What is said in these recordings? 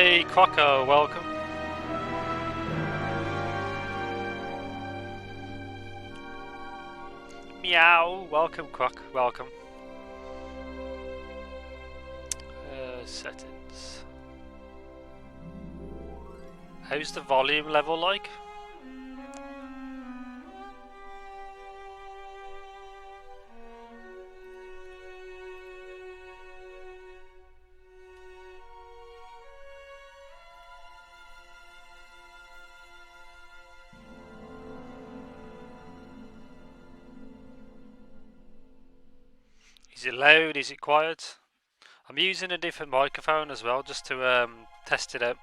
Hey, Quacko, welcome. Meow, welcome, Quack, welcome. Settings. How's the volume level like? Is it loud? Is it quiet? I'm using a different microphone as well just to test it out.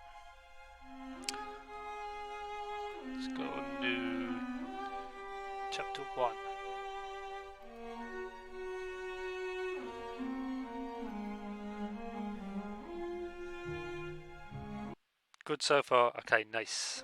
Let's go to chapter 1. Good so far. Okay, nice.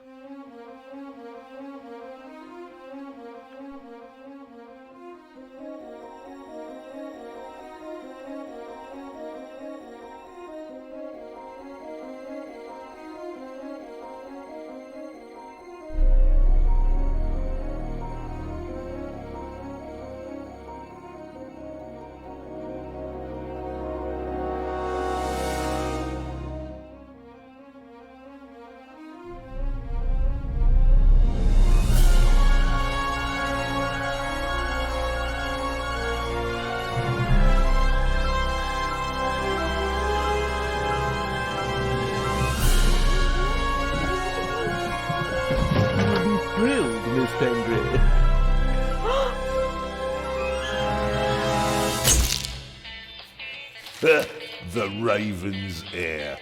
The Raven's heir.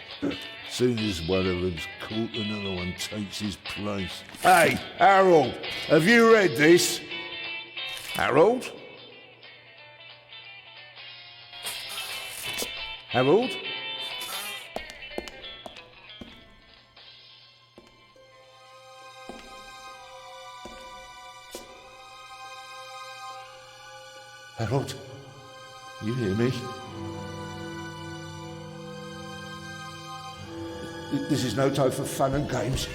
Soon as one of them's caught, another one takes his place. Hey, Harold, have you read this? Harold? Harold? Harold? You hear me? This is no time for fun and games.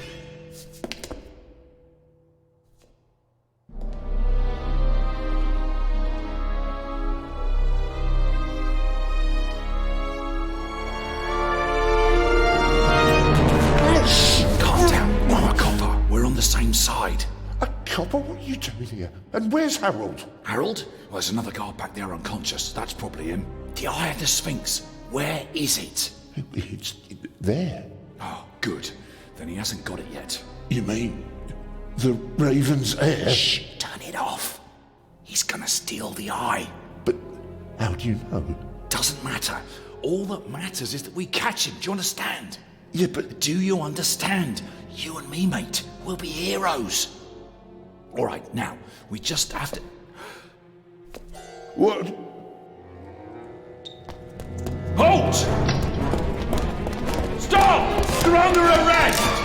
Shh! Calm down. I'm a copper. We're on the same side. A copper? What are you doing here? And where's Harold? Harold? Well, there's another guard back there unconscious. That's probably him. The Eye of the Sphinx. Where is it? It's there. Oh, good. Then he hasn't got it yet. You mean the Raven's heir? Shh! Turn it off. He's gonna steal the eye. But how do you know? Doesn't matter. All that matters is that we catch him. Do you understand? Yeah, but Do you understand? You and me, mate. We'll be heroes. All right, now, we just have to... what? Halt! Stop! You're under arrest!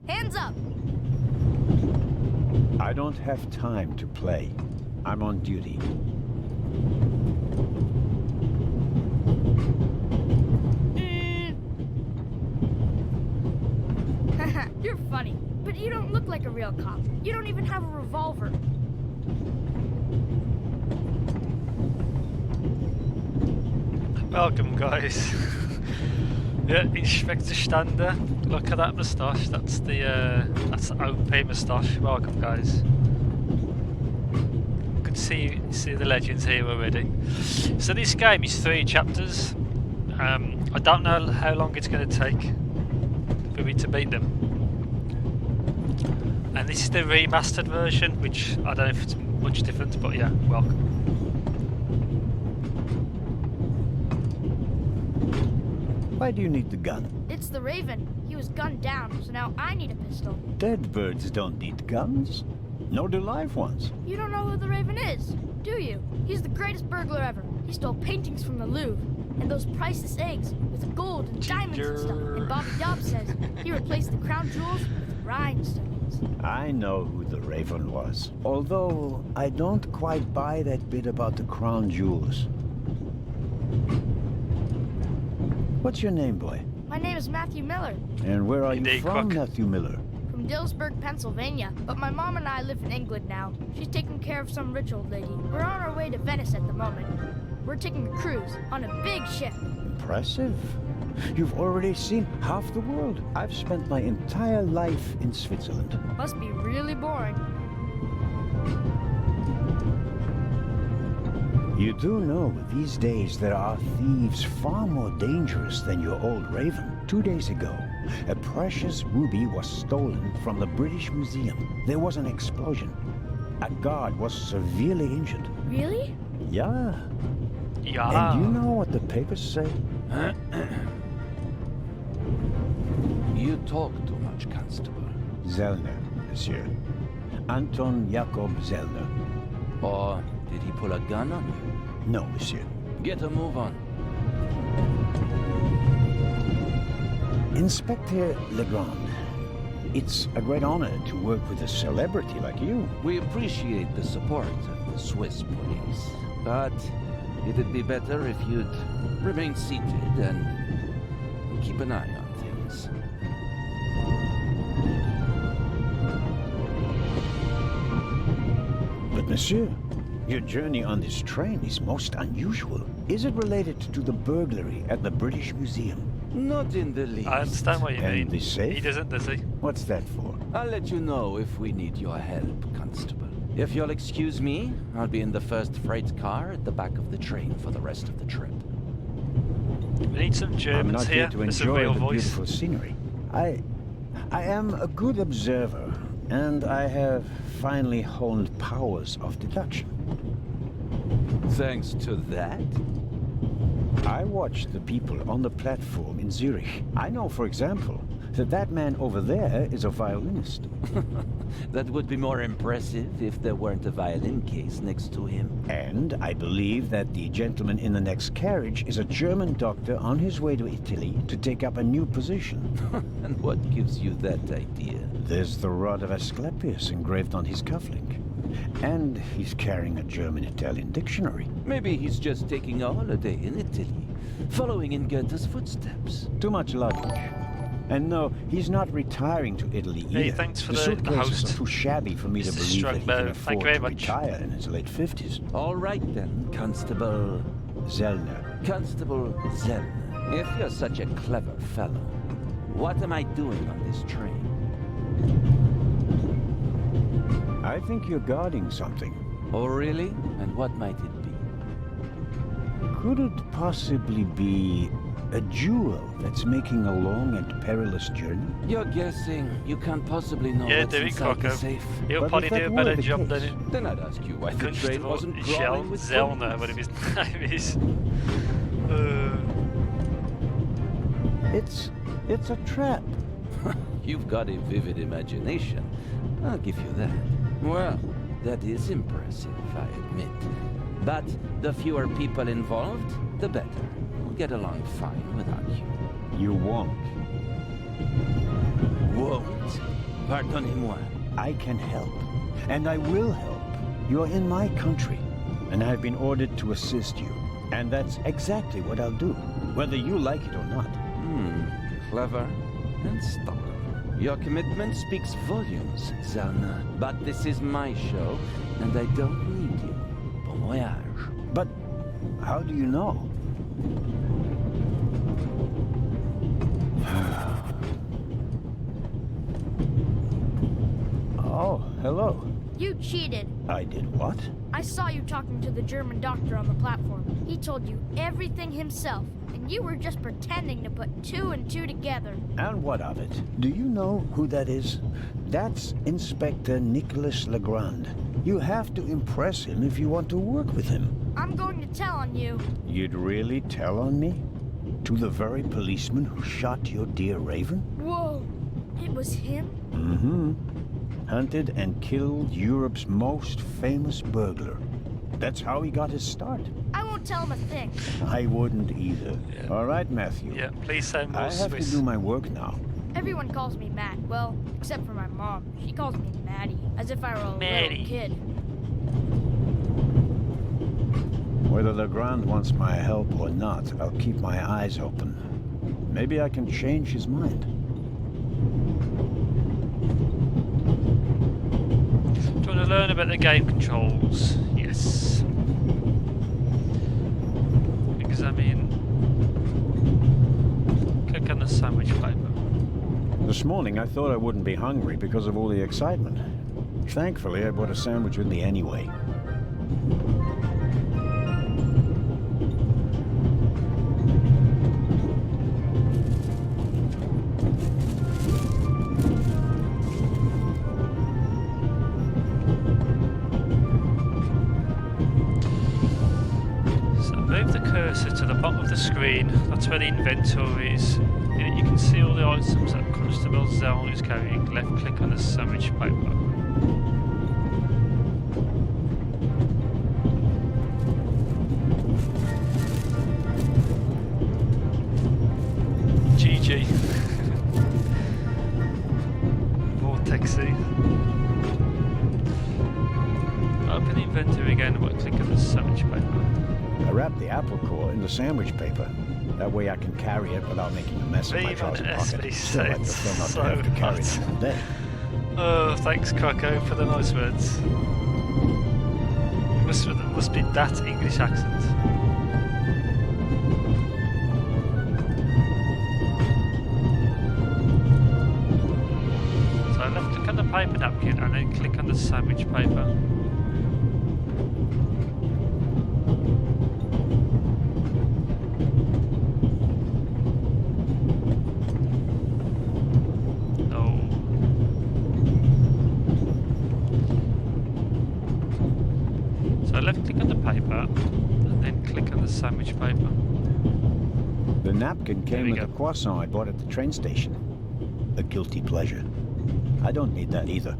Hands up! I don't have time to play. I'm on duty. You're funny, but you don't look like a real cop. You don't even have a revolver. Welcome, guys. Yeah, Inspector Stander. Look at that moustache. That's the OP moustache. Welcome, guys. Good to see the legends here already. So this game is 3 chapters. I don't know how long it's going to take for me to beat them. And this is the remastered version, which I don't know if it's much different, but yeah, welcome. Why do you need the gun? It's the Raven. He was gunned down, so now I need a pistol. Dead birds don't need guns. Nor do live ones. You don't know who the Raven is, do you? He's the greatest burglar ever. He stole paintings from the Louvre. And those priceless eggs with gold and diamonds and stuff. And Bobby Dobbs says he replaced the crown jewels with rhinestones. I know who the Raven was. Although, I don't quite buy that bit about the crown jewels. What's your name, boy? My name is Matthew Miller, And where are you Day from, Crook. Matthew Miller? from Dillsburg, Pennsylvania. But my mom and I live in England now. She's taking care of some rich old lady. We're on our way to Venice at the moment. We're taking a cruise on a big ship. Impressive. You've already seen half the world. I've spent my entire life in Switzerland. Must be really boring. You do know these days there are thieves far more dangerous than your old Raven. 2 days ago, a precious ruby was stolen from the British Museum. There was an explosion. A guard was severely injured. Really? Yeah. Yeah. And you know what the papers say? You talk too much, Constable. Zellner, monsieur. Anton Jakob Zellner. Or did he pull a gun on you? No, monsieur. Get a move on. Inspector Legrand, it's a great honor to work with a celebrity like you. We appreciate the support of the Swiss police, but it'd be better if you'd remain seated and keep an eye on things. But monsieur, your journey on this train is most unusual. Is it related to the burglary at the British Museum? Not in the least. I understand what you And mean. the safe? He doesn't, does he? What's that for? I'll let you know if we need your help, Constable. If you'll excuse me, I'll be in the first freight car at the back of the train for the rest of the trip. We need some I'm Germans not here here to with some enjoy real the voice. beautiful scenery. I am a good observer, and I have finally honed powers of deduction. Thanks to that? I watched the people on the platform in Zurich. I know, for example, that man over there is a violinist. That would be more impressive if there weren't a violin case next to him. And I believe that the gentleman in the next carriage is a German doctor on his way to Italy to take up a new position. And what gives you that idea? There's the rod of Asclepius engraved on his cufflink. And he's carrying a German-Italian dictionary. Maybe he's just taking a holiday in Italy, following in Goethe's footsteps. Too much luggage. And no, he's not retiring to Italy either. Hey, thanks for the the suitcases host. are too shabby for me to Mr. believe that he can Strongbow. afford Thank you very to much. retire in his late 50s. All right then, Constable... Zellner. Constable Zellner. If you're such a clever fellow, what am I doing on this train? I think you're guarding something. Oh, really? And what might it be? Could it possibly be a jewel that's making a long and perilous journey? You're guessing. You can't possibly know Yeah, what's David inside the Crocker. safe. He'll But probably if that do a were better the job case, than Then I'd ask you why the train Constable wasn't crawling with Zellner, police. whatever his name is. It's a trap. You've got a vivid imagination. I'll give you that. Well, that is impressive, I admit. But the fewer people involved, the better. We'll get along fine without you. You won't. won't? Pardonnez-moi. I can help, and I will help. You're in my country, and I've been ordered to assist you. And that's exactly what I'll do, whether you like it or not. Clever and stubborn. Your commitment speaks volumes, Zana. But this is my show, and I don't need you. Bon voyage. But how do you know? Oh, hello. You cheated. I did what? I saw you talking to the German doctor on the platform. He told you everything himself, and you were just pretending to put two and two together. And what of it? Do you know who that is? That's Inspector Nicholas Legrand. You have to impress him if you want to work with him. I'm going to tell on you. You'd really tell on me? To the very policeman who shot your dear Raven? Whoa, it was him? Mm-hmm. Hunted and killed Europe's most famous burglar. That's how he got his start. I won't tell him a thing. I wouldn't either. Yeah. All right, Matthew. Yeah, please say more I have Swiss. to do my work now. Everyone calls me Matt. Well, except for my mom. She calls me Maddie, as if I were a Maddie. little kid. Whether Legrand wants my help or not, I'll keep my eyes open. Maybe I can change his mind. Do you want to learn about the game controls? Yes. Examine. Click on the sandwich paper. This morning, I thought I wouldn't be hungry because of all the excitement. Thankfully, I brought a sandwich with me anyway. To the bottom of the screen, that's where the inventory is. You can see all the items that Constable Zell is carrying. Left click on the sandwich paper. GG. Vortexy. Open the inventory again, right click on the sandwich paper. I wrapped the apple core in the sandwich paper. That way I can carry it without making a mess of my trouser pocket. Still, I prefer not to have to carry it all day. Oh, thanks, Croco, for the nice words. Must be that English accent. So left click on the paper napkin and then click on the sandwich paper. Sandwich paper. The napkin came with a croissant I bought at the train station. A guilty pleasure. I don't need that either.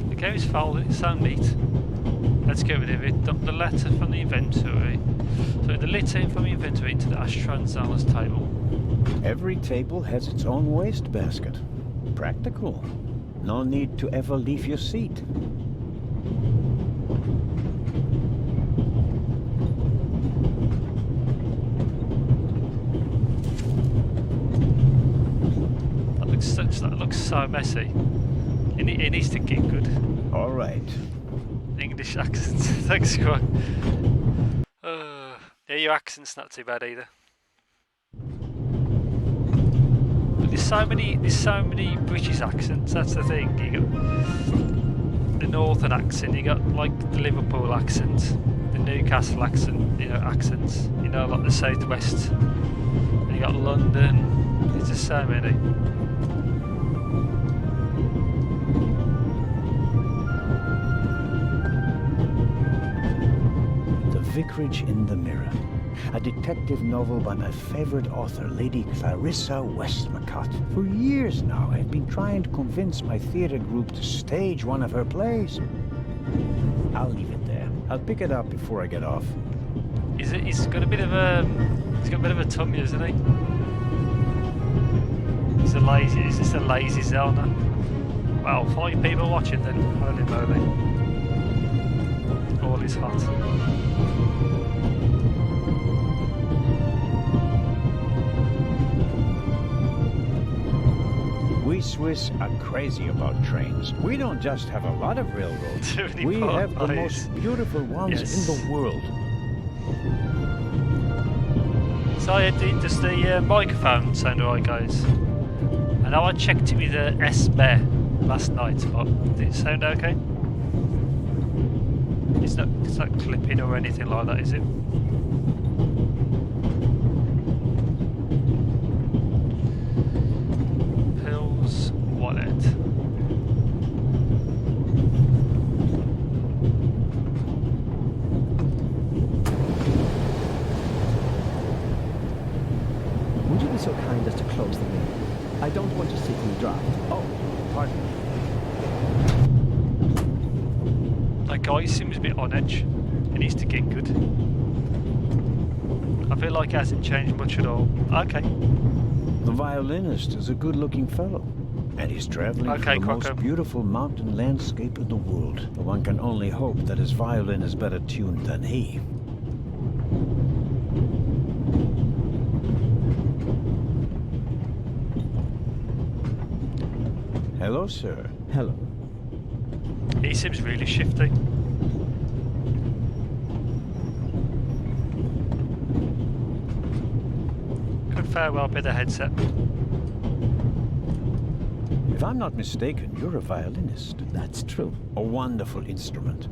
The game is folded, it's so neat. Let's get rid of it. Dump the letter from the inventory. So the letter from the inventory into the ashtray and Zala's table. Every table has its own waste basket. Practical. No need to ever leave your seat. That looks so messy. It needs to get good. All right. English accent. Thanks, Scott. Yeah, your accent's not too bad either. But there's so many British accents. That's the thing. You got the Northern accent. You got like the Liverpool accent, the Newcastle accent. Accents. Like the Southwest. And you got London. There's just so many. Vicarage in the Mirror, a detective novel by my favorite author, Lady Clarissa Westmacott. For years now, I've been trying to convince my theater group to stage one of her plays. I'll leave it there. I'll pick it up before I get off. He's got a bit of a tummy, isn't he? He's just a lazy Zelda. Wow, 5 people watching then. Holy moly. All is hot. We Swiss are crazy about trains. We don't just have a lot of railroads. We have the most beautiful ones in the world. So does the microphone sound alright, guys? I know I checked it with the S-Bear last night, but did it sound okay? It's not clipping or anything like that, is it? Pills wallet. Would you be so kind as to close the window? I don't want to sit in the draft. Oh, pardon me. That guy seems a bit on edge. He needs to get good. I feel like he hasn't changed much at all. Okay. The violinist is a good-looking fellow. And he's traveling Okay, for the Crocker. most beautiful mountain landscape in the world. One can only hope that his violin is better tuned than he. Hello, sir. Hello. He seems really shifty. Could very well be the headset. If I'm not mistaken, you're a violinist. That's true. A wonderful instrument.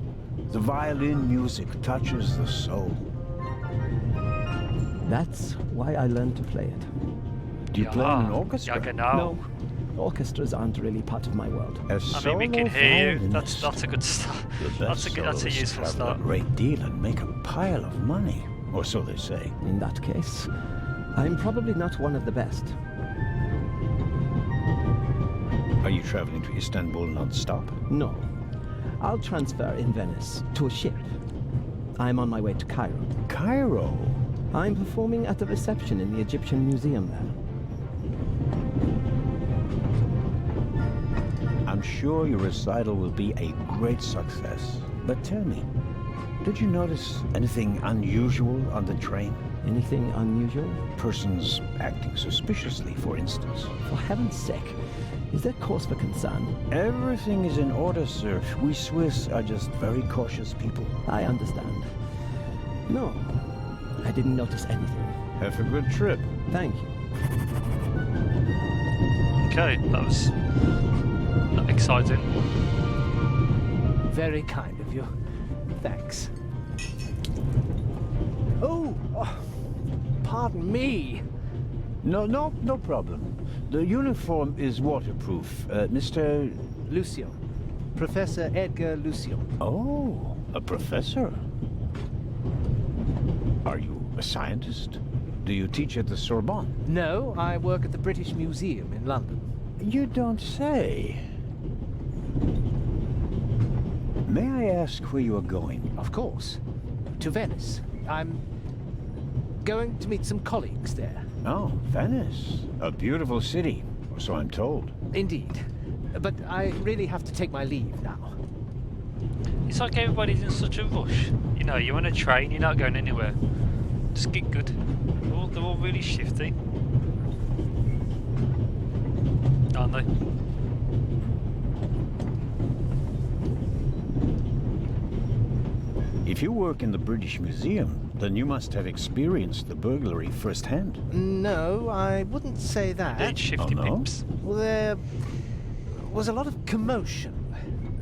The violin music touches the soul. That's why I learned to play it. Do you play in an orchestra? Ja, genau. No, orchestras aren't really part of my world. A I solo mean, we can hear you. violinist. That's a good start. The That's best a soloists useful travel start. a great deal and make a pile of money, or so they say. In that case, I'm probably not one of the best. Are you traveling to Istanbul non-stop? No. I'll transfer in Venice to a ship. I'm on my way to Cairo. Cairo? I'm performing at the reception in the Egyptian Museum there. I'm sure your recital will be a great success. But tell me, did you notice anything unusual on the train? Anything unusual? Persons acting suspiciously, for instance. For heaven's sake, is there cause for concern? Everything is in order, sir. We Swiss are just very cautious people. I understand. No, I didn't notice anything. Have a good trip. Thank you. Okay, that was exciting. Very kind of you. Thanks. Oh, pardon me. No problem. The uniform is waterproof. Mr. Lucian. Professor Edgar Lucian. Oh, a professor. Are you a scientist? Do you teach at the Sorbonne? No, I work at the British Museum in London. You don't say. May I ask where you are going? Of course. To Venice. I'm going to meet some colleagues there. Oh, Venice. A beautiful city, or so I'm told. Indeed. But I really have to take my leave now. It's like everybody's in such a rush. You know, you're on a train, you're not going anywhere. Just get good. They're all really shifty. Aren't they? If you work in the British Museum, then you must have experienced the burglary firsthand. No, I wouldn't say that. They're shifty no? pimps. Well, there was a lot of commotion,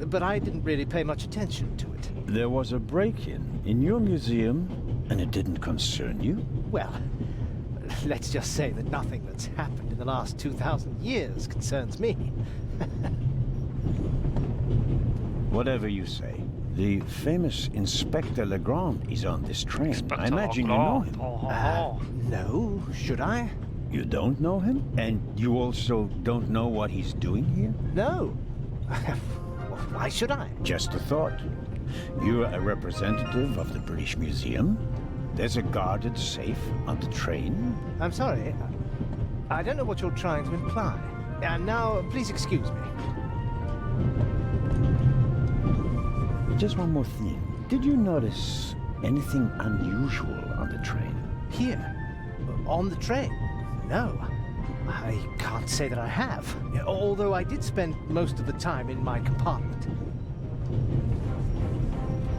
but I didn't really pay much attention to it. There was a break-in in your museum, and it didn't concern you? Well, let's just say that nothing that's happened in the last 2,000 years concerns me. Whatever you say. The famous Inspector Legrand is on this train. I imagine you know him. No, should I? You don't know him? And you also don't know what he's doing here? No. Why should I? Just a thought. You're a representative of the British Museum. There's a guarded safe on the train? I'm sorry. I don't know what you're trying to imply. And now, please excuse me. Just one more thing. Did you notice anything unusual on the train? Here? On the train? No. I can't say that I have. Although I did spend most of the time in my compartment.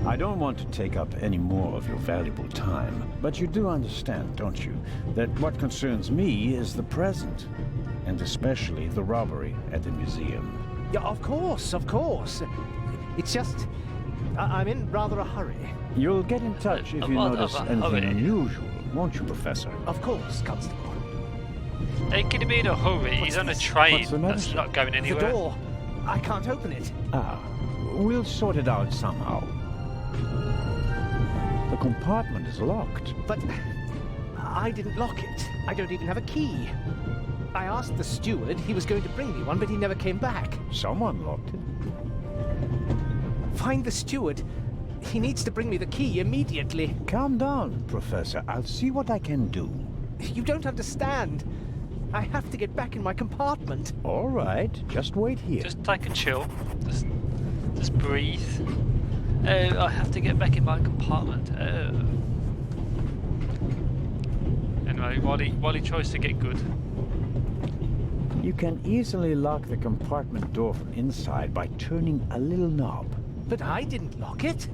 I don't want to take up any more of your valuable time, but you do understand, don't you, that what concerns me is the present, and especially the robbery at the museum. Yeah, of course, of course. It's just... I'm in rather a hurry. You'll get in touch if you notice anything unusual, won't you, Professor? Of course, Constable. Hey, can he be in a hurry? He's on a train that's not going anywhere. The door. I can't open it. Ah, we'll sort it out somehow. The compartment is locked. But I didn't lock it. I don't even have a key. I asked the steward. He was going to bring me one, but he never came back. Someone locked it. Find the steward. He needs to bring me the key immediately. Calm down, Professor. I'll see what I can do. You don't understand. I have to get back in my compartment. All right, just wait here. Just take a chill. Just breathe. I have to get back in my compartment. Anyway, while he tries to get good. You can easily lock the compartment door from inside by turning a little knob. But I didn't lock it.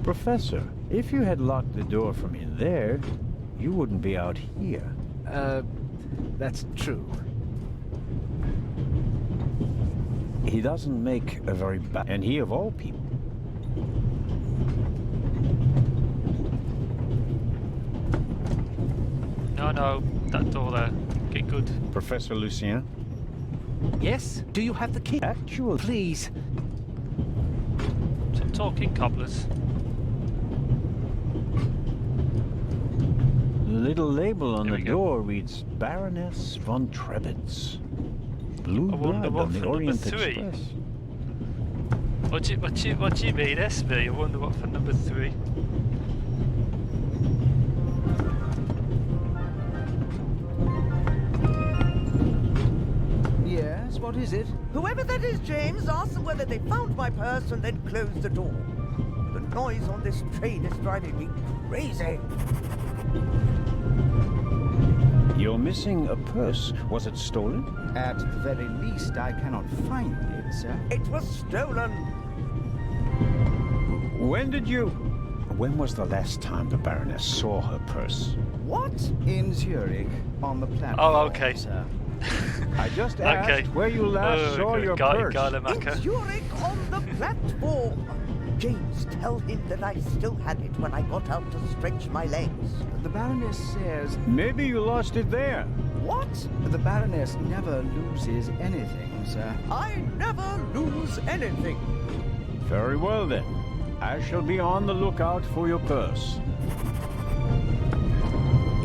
Professor, if you had locked the door from in there, you wouldn't be out here. That's true. He doesn't make a very bad... And he of all people. No, that door there. Get good. Professor Lucien? Yes? Do you have the key? Actually... Please. Some talking cobblers. The little label on There the we go. door reads Baroness von Trebitz. Blue I wonder blood what on the for number Orient 3. Express. What do you mean, SB? I wonder what for number 3. Yes, what is it? Whoever that is, James, ask them whether they found my purse and then closed the door. The noise on this train is driving me crazy. You're missing a purse. Was it stolen? At the very least, I cannot find it, sir. It was stolen. When was the last time the Baroness saw her purse? What? In Zurich, on the platform. Oh, okay. Sir. I just asked Okay. where you last saw your purse. Got him, In Maka. Zurich on the platform. James, tell him that I still had it when I got out to stretch my legs. The Baroness says Maybe you lost it there. What? the Baroness never loses anything, sir. I never lose anything. Very well then. I shall be on the lookout for your purse.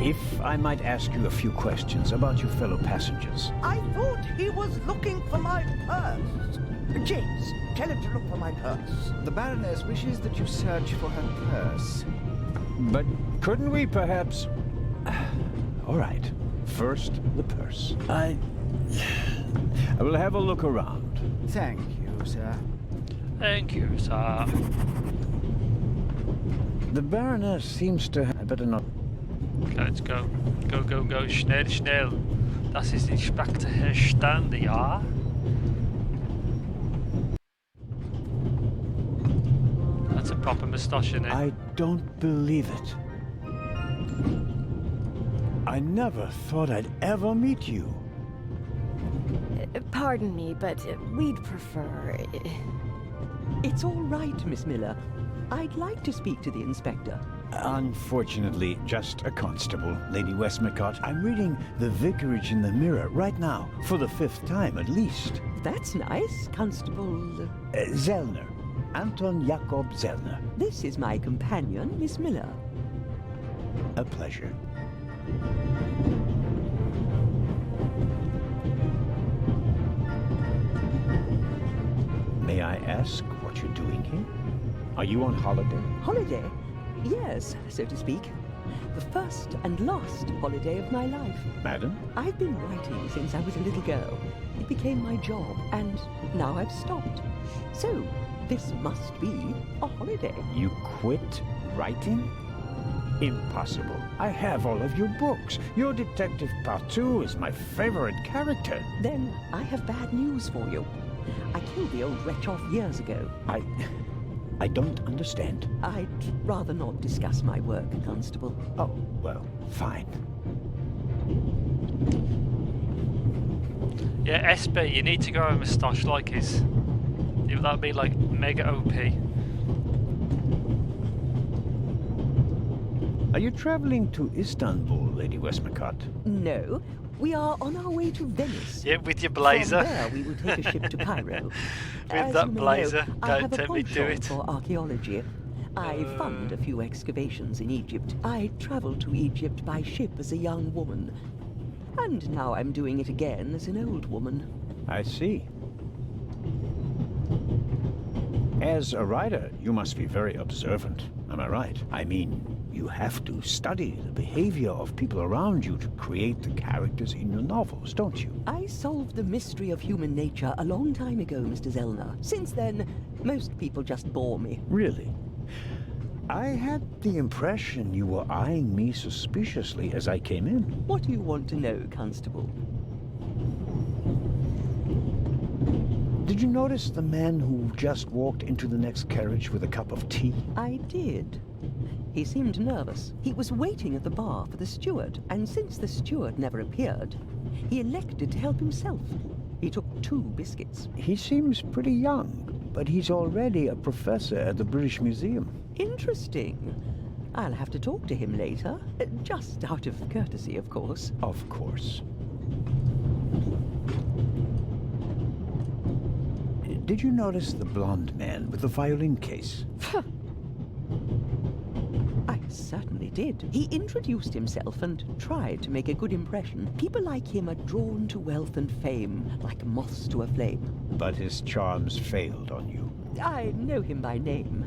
If I might ask you a few questions about your fellow passengers. I thought he was looking for my purse. James, tell him to look for my purse. The Baroness wishes that you search for her purse. But couldn't we perhaps... All right. First, the purse. I will have a look around. Thank you, sir. Thank you, sir. The Baroness seems to have... I better not... Okay, let's go. Go. Schnell. Das ist Inspektor Herr Stande, ja? That's a proper moustache in it. I don't believe it. I never thought I'd ever meet you. Pardon me, but we'd prefer... It's all right, Miss Miller. I'd like to speak to the inspector. Unfortunately, just a constable, Lady Westmacott. I'm reading The Vicarage in the Mirror right now, for the 5th time at least. That's nice, Constable... Zellner. Anton Jakob Zellner. This is my companion, Miss Miller. A pleasure. May I ask what you're doing here? Are you on holiday? Holiday? Yes, so to speak. The first and last holiday of my life. Madam? I've been writing since I was a little girl. It became my job, and now I've stopped. So, this must be a holiday. You quit writing? Impossible. I have all of your books. Your Detective Partout is my favorite character. Then I have bad news for you. I killed the old wretch off years ago. I don't understand. I'd rather not discuss my work, Constable. Oh, well, fine. Yeah, SB, you need to grow a moustache like his. That'd be like mega OP. Are you traveling to Istanbul, Lady Westmacott? No, we are on our way to Venice. Yeah, with your blazer. From there, we will take a ship to Cairo. With that blazer, don't tell me to do it. For archaeology. I fund a few excavations in Egypt. I traveled to Egypt by ship as a young woman. And now I'm doing it again as an old woman. I see. As a writer, you must be very observant. Am I right? I mean, you have to study the behavior of people around you to create the characters in your novels, don't you? I solved the mystery of human nature a long time ago, Mr. Zellner. Since then, most people just bore me. Really? I had the impression you were eyeing me suspiciously as I came in. What do you want to know, Constable? Did you notice the man who just walked into the next carriage with a cup of tea? I did. He seemed nervous. He was waiting at the bar for the steward, and since the steward never appeared, he elected to help himself. He took 2 biscuits. He seems pretty young, but he's already a professor at the British Museum. Interesting. I'll have to talk to him later. Just out of courtesy, of course. Of course. Did you notice the blonde man with the violin case? I certainly did. He introduced himself and tried to make a good impression. People like him are drawn to wealth and fame, like moths to a flame. But his charms failed on you. I know him by name.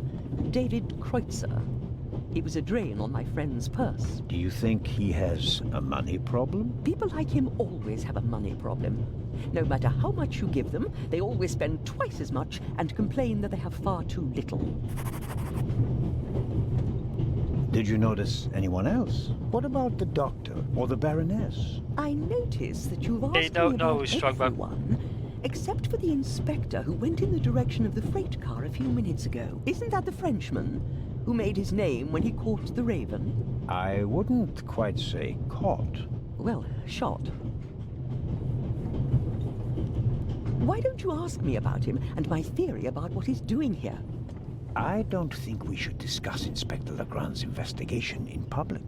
David Kreutzer. He was a drain on my friend's purse. Do you think he has a money problem? People like him always have a money problem. No matter how much you give them, they always spend twice as much and complain that they have far too little. Did you notice anyone else? What about the doctor or the Baroness? I notice that you've asked me about everyone, except for the inspector who went in the direction of the freight car a few minutes ago. Isn't that the Frenchman who made his name when he caught the raven? I wouldn't quite say caught. Well, shot. Why don't you ask me about him and my theory about what he's doing here? I don't think we should discuss Inspector Legrand's investigation in public.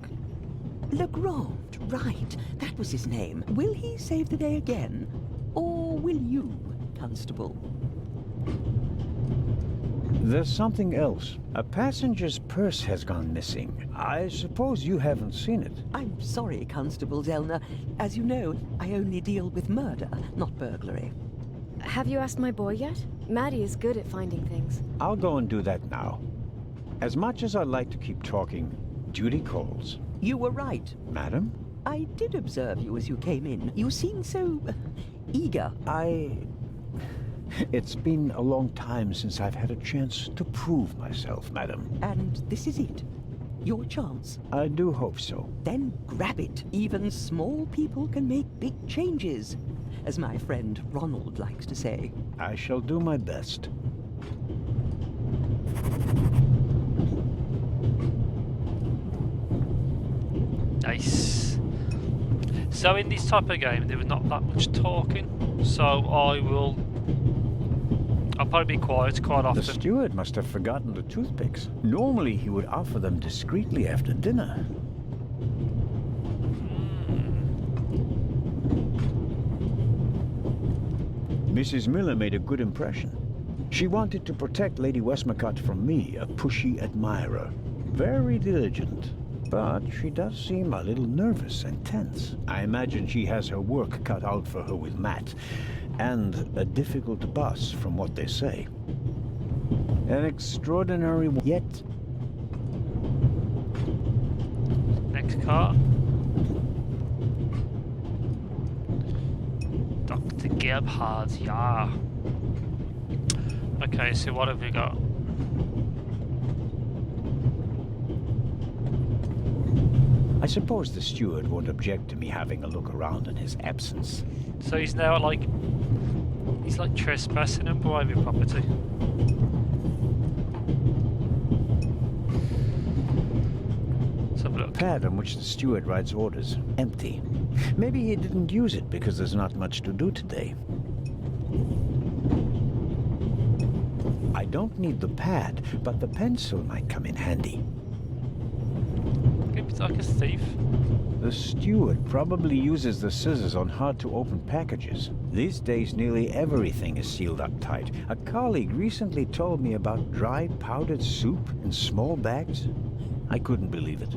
Legrand, right. That was his name. Will he save the day again? Or will you, Constable? There's something else. A passenger's purse has gone missing. I suppose you haven't seen it. I'm sorry, Constable Zellner. As you know, I only deal with murder, not burglary. Have you asked my boy yet? Maddie is good at finding things. I'll go and do that now. As much as I'd like to keep talking, duty calls. You were right. Madam? I did observe you as you came in. You seemed so eager. It's been a long time since I've had a chance to prove myself, madam. And this is it? Your chance? I do hope so. Then grab it. Even small people can make big changes, as my friend Ronald likes to say. I shall do my best. Nice. So in this type of game, there was not that much talking, so I'll probably be quiet quite often. The steward must have forgotten the toothpicks. Normally he would offer them discreetly after dinner. Mrs. Miller made a good impression. She wanted to protect Lady Westmacott from me, a pushy admirer. Very diligent. But she does seem a little nervous and tense. I imagine she has her work cut out for her with Matt. And a difficult boss, from what they say. An extraordinary, yet next car. Dr. Gebhard, yeah. Okay, so what have we got? I suppose the steward won't object to me having a look around in his absence. So he's now like... He's like trespassing on private property. Let's have a look. Pad on which the steward writes orders. Empty. Maybe he didn't use it because there's not much to do today. I don't need the pad, but the pencil might come in handy. It's like a thief. The steward probably uses the scissors on hard-to-open packages. These days, nearly everything is sealed up tight. A colleague recently told me about dried powdered soup in small bags. I couldn't believe it.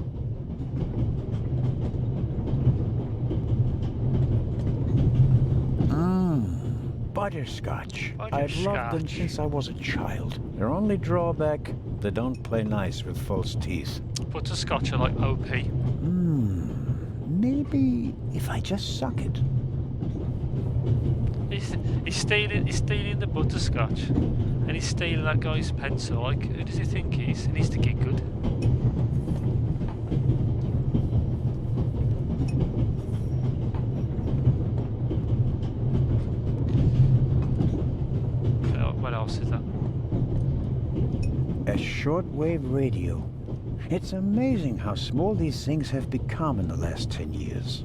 Butterscotch. I've loved them since I was a child. Their only drawback, they don't play nice with false teeth. Butterscotch are like OP. Maybe if I just suck it. He's stealing the butterscotch, and he's stealing that guy's pencil. Like, who does he think he is? He needs to get good. What else is that? A shortwave radio. It's amazing how small these things have become in the last 10 years.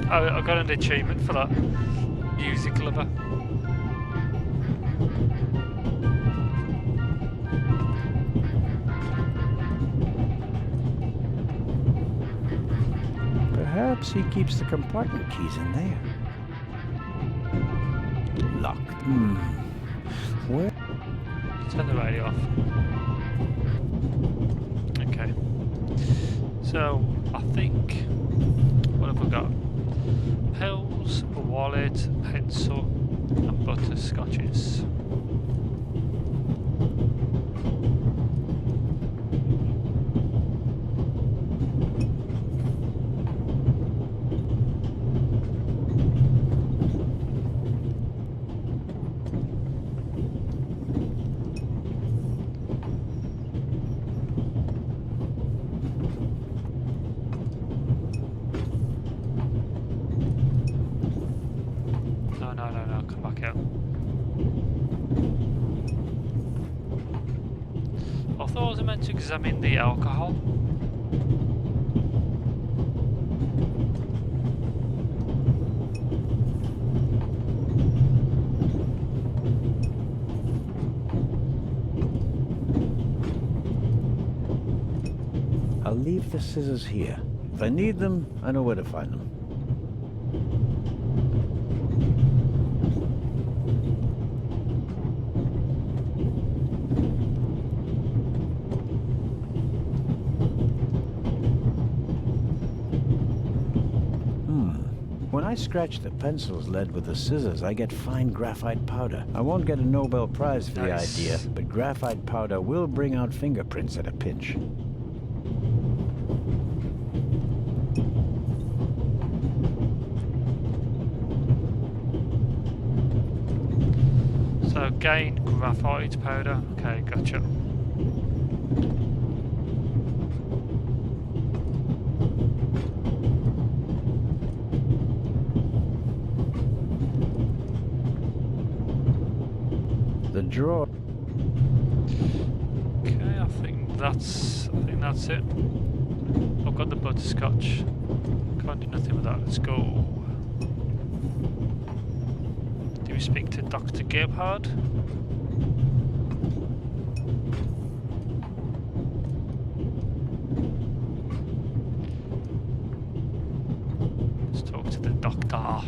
I got an achievement for that. Music lover. Perhaps he keeps the compartment keys in there. Locked. Where? Turn the radio off. Okay. So, I think... What have we got? Pills, a wallet, pencil, and butterscotches. No, come back out. I thought I was meant to examine the alcohol. I'll leave the scissors here. If I need them, I know where to find them. When I scratch the pencil's lead with the scissors, I get fine graphite powder. I won't get a Nobel Prize for the idea, but graphite powder will bring out fingerprints at a pinch. So, gain graphite powder. Okay, gotcha. The drawer. Okay, I think that's it. I've got the butterscotch. Can't do nothing with that. Let's go. Do we speak to Dr. Gebhard? Let's talk to the doctor.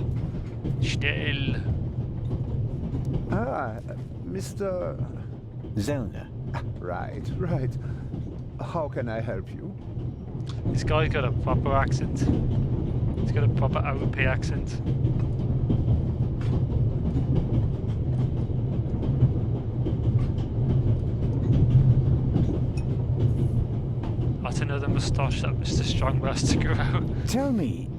Schnell. Ah, Mr. Zellner. Right. How can I help you? This guy's got a proper accent. He's got a proper OP accent. moustache that Mr. Strong has to grow. Tell me,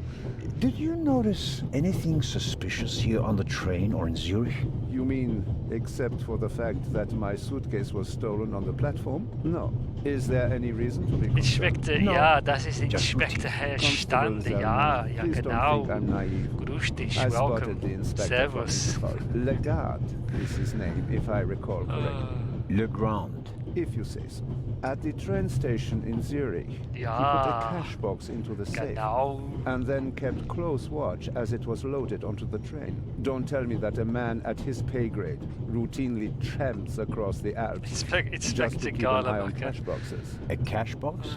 did you notice anything suspicious here on the train or in Zurich? You mean, except for the fact that my suitcase was stolen on the platform? No. Is there any reason to be concerned? Inspektor, No. ja, das ist Inspektor Herr Stande, ja, ja Please genau. don't think I'm naive. Grüß dich, I welcome. spotted the inspector Servus. from Interpol. Legarde is his name, if I recall correctly. Legrand. If you say so. At the train station in Zurich, he put a cash box into the safe, and then kept close watch as it was loaded onto the train. Don't tell me that a man at his pay grade routinely tramps across the Alps just to keep an eye on cash boxes. A cash box?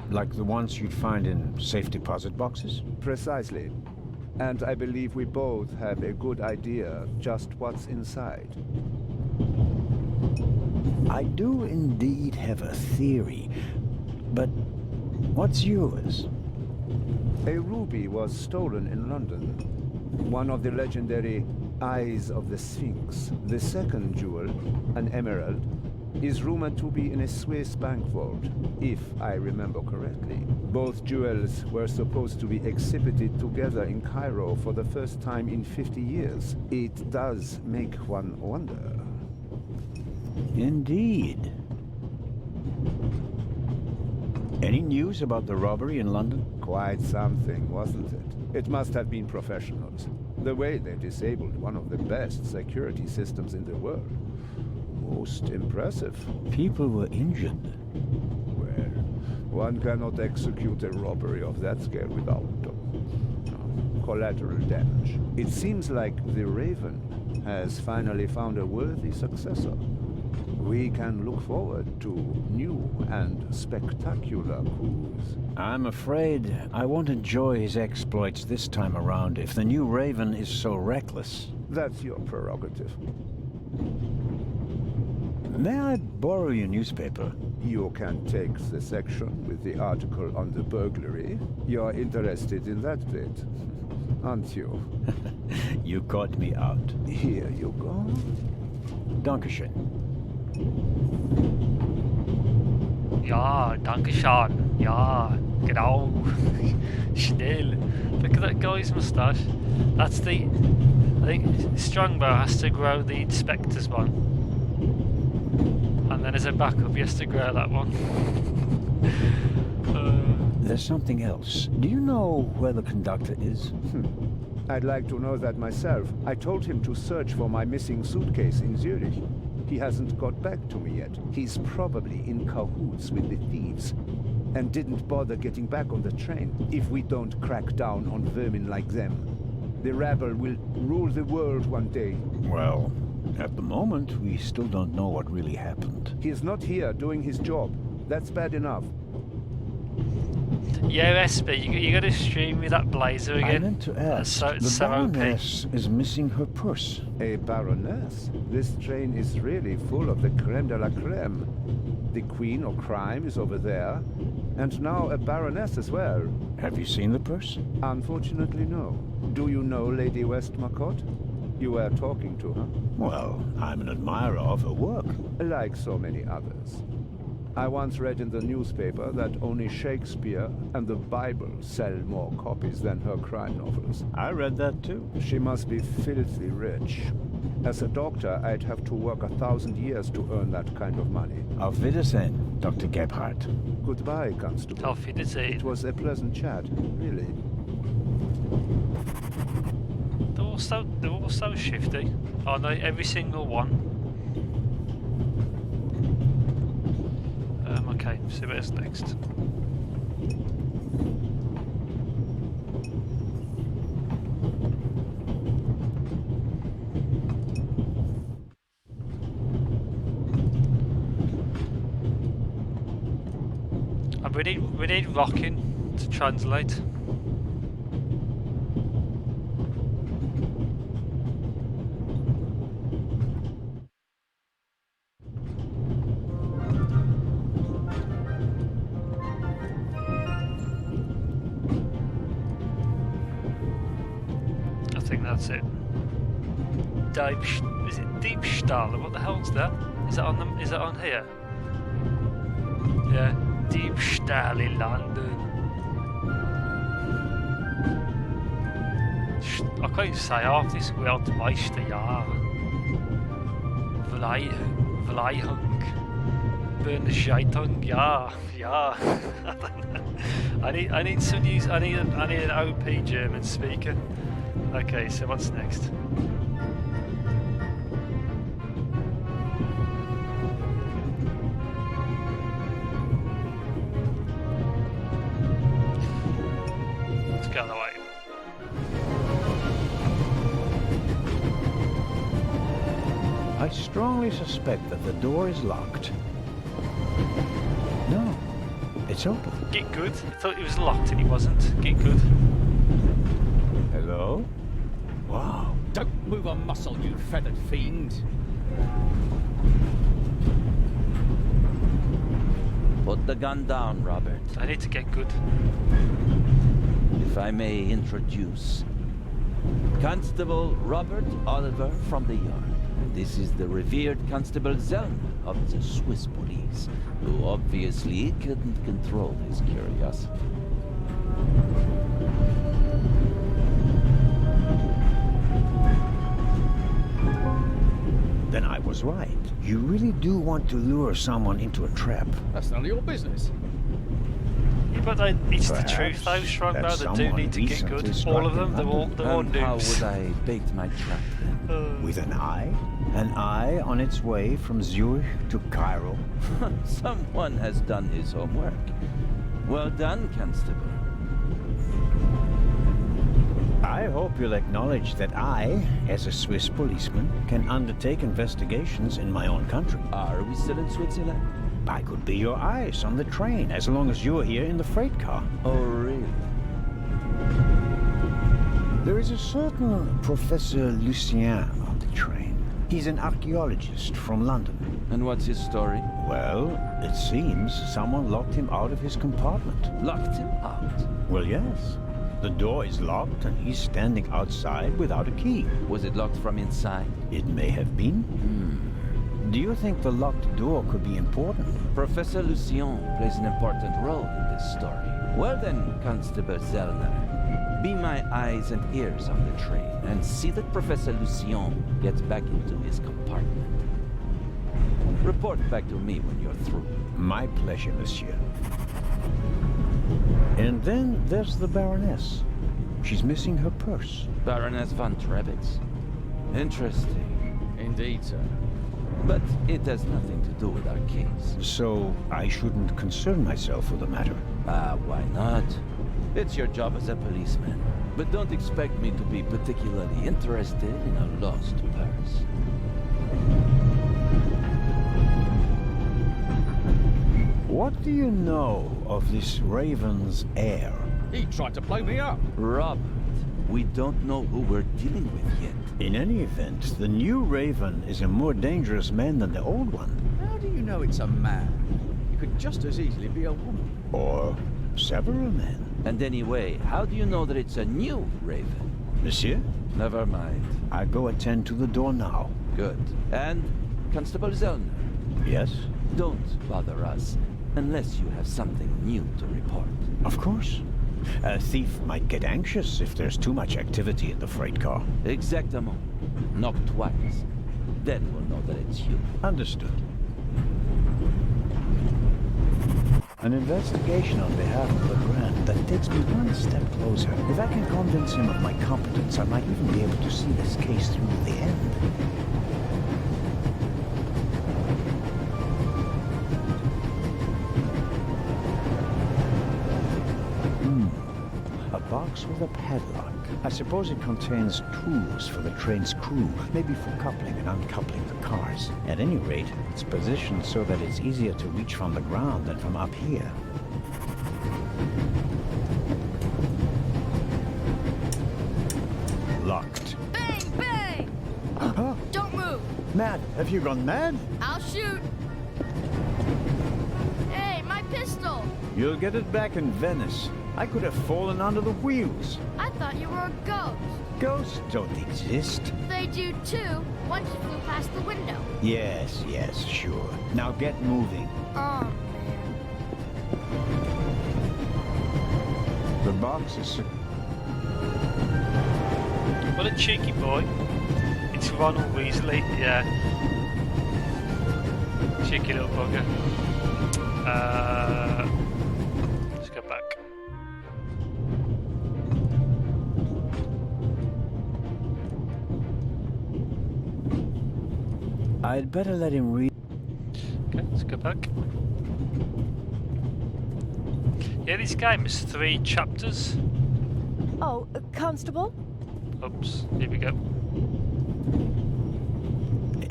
Like the ones you'd find in safe deposit boxes? Precisely. And I believe we both have a good idea just what's inside. I do indeed have a theory, but what's yours? A ruby was stolen in London. One of the legendary Eyes of the Sphinx. The second jewel, an emerald, is rumored to be in a Swiss bank vault, if I remember correctly. Both jewels were supposed to be exhibited together in Cairo for the first time in 50 years. It does make one wonder. Indeed. Any news about the robbery in London? Quite something, wasn't it? It must have been professionals. The way they disabled one of the best security systems in the world. Most impressive. People were injured. Well, one cannot execute a robbery of that scale without collateral damage. It seems like the Raven has finally found a worthy successor. We can look forward to new and spectacular coups. I'm afraid I won't enjoy his exploits this time around if the new Raven is so reckless. That's your prerogative. May I borrow your newspaper? You can take the section with the article on the burglary. You're interested in that bit, aren't you? You caught me out. Here you go. Dankeschön. Ja, danke schön. Ja, genau. Schnell. Look at that guy's moustache. That's the... I think Strongbow has to grow the Inspector's one. And then as a backup, he has to grow that one. There's something else. Do you know where the conductor is? I'd like to know that myself. I told him to search for my missing suitcase in Zurich. He hasn't got back to me yet. He's probably in cahoots with the thieves. And didn't bother getting back on the train. If we don't crack down on vermin like them, the rabble will rule the world one day. Well, at the moment, we still don't know what really happened. He's not here doing his job. That's bad enough. Yeah, SB, you got to stream me that blazer again. I meant to ask, the Baroness is missing her purse. A Baroness? This train is really full of the creme de la creme. The Queen of Crime is over there, and now a Baroness as well. Have you seen the purse? Unfortunately, no. Do you know Lady Westmacott? You were talking to her? Well, I'm an admirer of her work. Like so many others. I once read in the newspaper that only Shakespeare and the Bible sell more copies than her crime novels. I read that too. She must be filthy rich. As a doctor, I'd have to work 1,000 years to earn that kind of money. Auf Wiedersehen, Dr. Gebhardt. Goodbye, Constable. Auf Wiedersehen. It was a pleasant chat, really. They're all so shifty. Oh no, every single one. Okay, see where's next. And we need rocking to translate. That's it. Is it Diebstahl? What the hell's that? Is it on them? Is it on here? Yeah. Diebstahl in London. I can't even say half this Weltmeister, ja. Verleihung. Bernscheidung, ja. I need some news. I need an OP German speaker. Okay, so what's next? Let's go the way. I strongly suspect that the door is locked. No, it's open. Get good. I thought it was locked and it wasn't. Get good. Hello? Wow. Don't move a muscle, you feathered fiend. Put the gun down, Robert. I need to get good. If I may introduce Constable Robert Oliver from the Yard. This is the revered Constable Zellner of the Swiss police, who obviously couldn't control his curiosity. Then I was right. You really do want to lure someone into a trap. That's none of your business. Yeah, but it's Perhaps the truth though, Strongbow. that They do need to someone get good. recently All of struck them, in they're all London. How noobs. would I bait my trap then? With an eye? An eye on its way from Zurich to Cairo? Someone has done his homework. Well done, Constable. I hope you'll acknowledge that I, as a Swiss policeman, can undertake investigations in my own country. Are we still in Switzerland? I could be your eyes on the train as long as you're here in the freight car. Oh, really? There is a certain Professor Lucien on the train. He's an archaeologist from London. And what's his story? Well, it seems someone locked him out of his compartment. Locked him out? Well, yes. The door is locked and he's standing outside without a key. Was it locked from inside? It may have been. Do you think the locked door could be important? Professor Lucien plays an important role in this story. Well then, Constable Zellner, be my eyes and ears on the train and see that Professor Lucien gets back into his compartment. Report back to me when you're through. My pleasure, monsieur. And then there's the Baroness. She's missing her purse. Baroness von Trebitz. Interesting. Indeed, sir. But it has nothing to do with our case. So I shouldn't concern myself with the matter. Why not? It's your job as a policeman. But don't expect me to be particularly interested in a lost purse. What do you know of this Raven's heir? He tried to blow me up. Robert, we don't know who we're dealing with yet. In any event, the new Raven is a more dangerous man than the old one. How do you know it's a man? It could just as easily be a woman. Or several men. And anyway, how do you know that it's a new Raven? Monsieur? Never mind. I go attend to the door now. Good. And, Constable Zellner? Yes? Don't bother us unless you have something new to report. Of course. A thief might get anxious if there's too much activity in the freight car. Exactement. Knock twice. Then we'll know that it's you. Understood. An investigation on behalf of the Grand that takes me one step closer. If I can convince him of my competence, I might even be able to see this case through to the end. A box with a padlock. I suppose it contains tools for the train's crew, maybe for coupling and uncoupling the cars. At any rate, it's positioned so that it's easier to reach from the ground than from up here. Locked. Bang, bang! Huh? Don't move. Mad? Have you gone mad? I'll shoot. Hey, my pistol. You'll get it back in Venice. I could have fallen under the wheels. I thought you were a ghost. Ghosts don't exist. They do too, once you flew past the window. Yes, sure. Now get moving. Oh, man. The box is... What a cheeky boy. It's Ronald Weasley, yeah. Cheeky little bugger. Let's go back. I'd better let him read. Okay, let's go back. Yeah, this game is 3 chapters. Oh, Constable? Oops, here we go.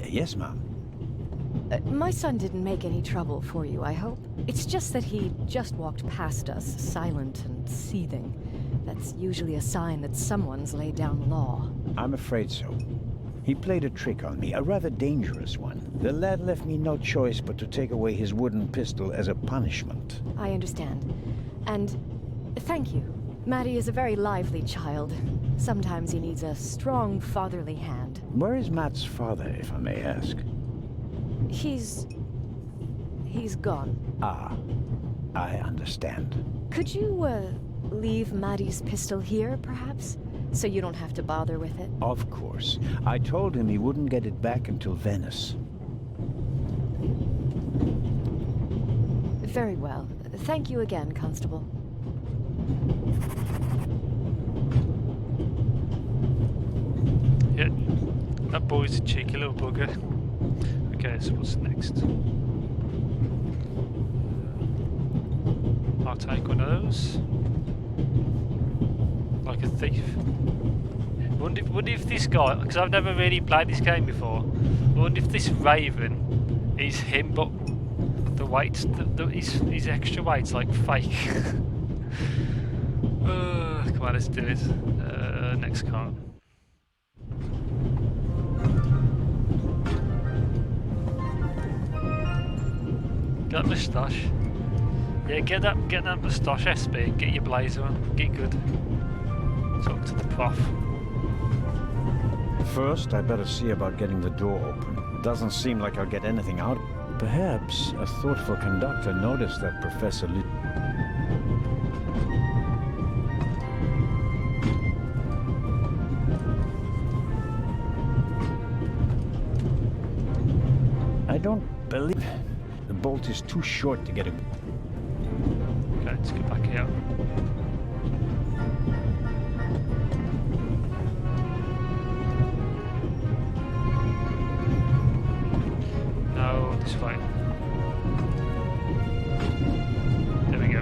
Yes, ma'am. My son didn't make any trouble for you, I hope. It's just that he just walked past us, silent and seething. That's usually a sign that someone's laid down the law. I'm afraid so. He played a trick on me, a rather dangerous one. The lad left me no choice but to take away his wooden pistol as a punishment. I understand. And thank you. Maddie is a very lively child. Sometimes he needs a strong fatherly hand. Where is Matt's father, if I may ask? He's gone. Ah, I understand. Could you, leave Maddie's pistol here, perhaps? So you don't have to bother with it? Of course. I told him he wouldn't get it back until Venice. Very well. Thank you again, Constable. Yeah, that boy's a cheeky little bugger. Okay, so what's next? I'll take one of those. Like a thief. Wonder if this guy, because I've never really played this game before, I wonder if this Raven is him, but the weight, his extra weight's like fake. Come on, let's do it. Next card. Got a moustache. Yeah, get that moustache, SB. Get your blazer on. Get good. Talk to the prof. First, I better see about getting the door open. It doesn't seem like I'll get anything out. Perhaps a thoughtful conductor noticed that Professor Lee... I don't believe... The bolt is too short to get a... Okay, let's get back here. No, this way. There we go.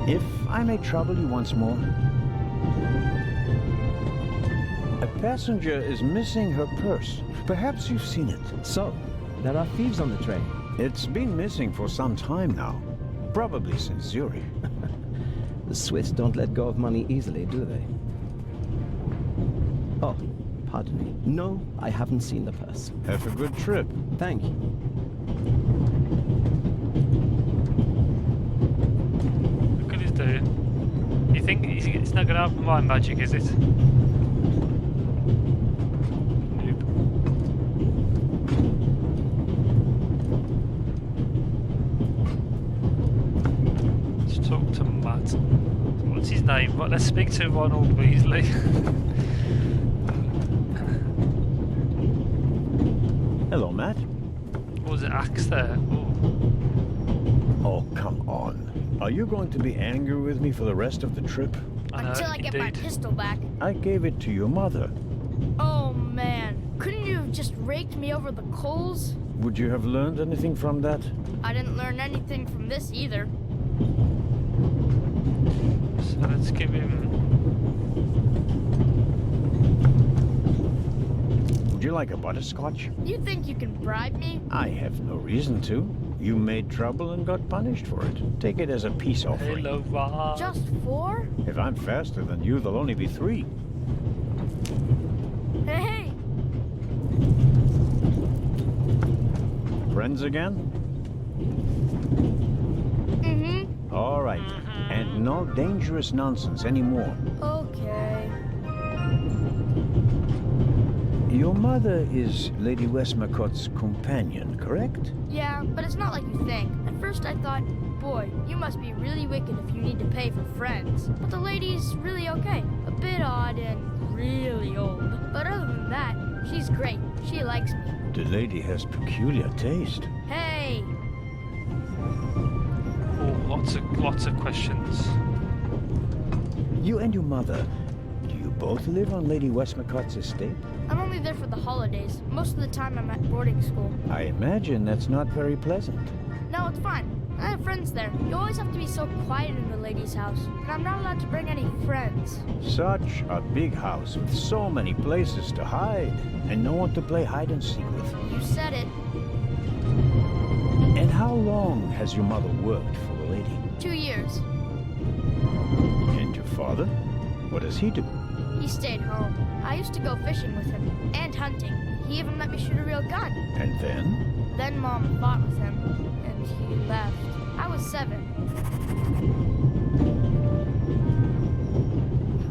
If I may trouble you once more... A passenger is missing her purse. Perhaps you've seen it. So, there are thieves on the train. It's been missing for some time now. Probably since Zurich. The Swiss don't let go of money easily, do they? Oh, pardon me. No, I haven't seen the purse. Have a good trip. Thank you. Look at his dude. You think it's not going to happen by magic, is it? Talk to Matt. What's his name? Well, let's speak to Ronald Weasley. Hello, Matt. What was it, axe there? Ooh. Oh, come on. Are you going to be angry with me for the rest of the trip? Until I get my pistol back. I gave it to your mother. Oh, man. Couldn't you have just raked me over the coals? Would you have learned anything from that? I didn't learn anything from this either. So let's give him... Would you like a butterscotch? You think you can bribe me? I have no reason to. You made trouble and got punished for it. Take it as a peace offering. Hello, Ron. Just 4? If I'm faster than you, there'll only be 3. Hey! Friends again? Mm-hmm. All right. And no dangerous nonsense anymore. Okay. Your mother is Lady Westmacott's companion, correct? Yeah, but it's not like you think. At first I thought, boy, you must be really wicked if you need to pay for friends. But the lady's really okay. A bit odd and really old. But other than that, she's great. She likes me. The lady has peculiar taste. Hey! Oh, lots of questions. You and your mother, do you both live on Lady Westmacott's estate? I'm only there for the holidays. Most of the time I'm at boarding school. I imagine that's not very pleasant. No, it's fine. I have friends there. You always have to be so quiet in the lady's house. And I'm not allowed to bring any friends. Such a big house with so many places to hide, and no one to play hide and seek with. You said it. And how long has your mother worked for the lady? 2 years. And your father? What does he do? He stayed home. I used to go fishing with him, and hunting. He even let me shoot a real gun. And then? Then Mom fought with him, and he left. I was 7.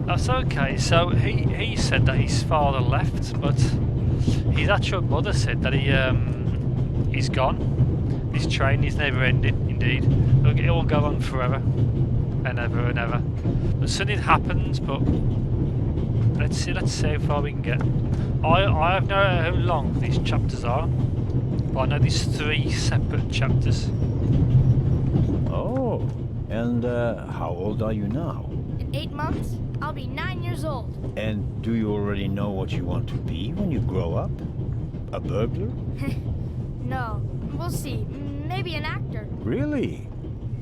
That's okay. So he said that his father left, but his actual mother said that he's gone. This train is never ending. Indeed, it will go on forever and ever and ever. But something happens. But let's see how far we can get. I have no idea how long these chapters are, but I know there's 3 separate chapters. Oh, and how old are you now? In 8 months, I'll be 9 years old. And do you already know what you want to be when you grow up? A burglar? No, we'll see. Maybe an actor. Really?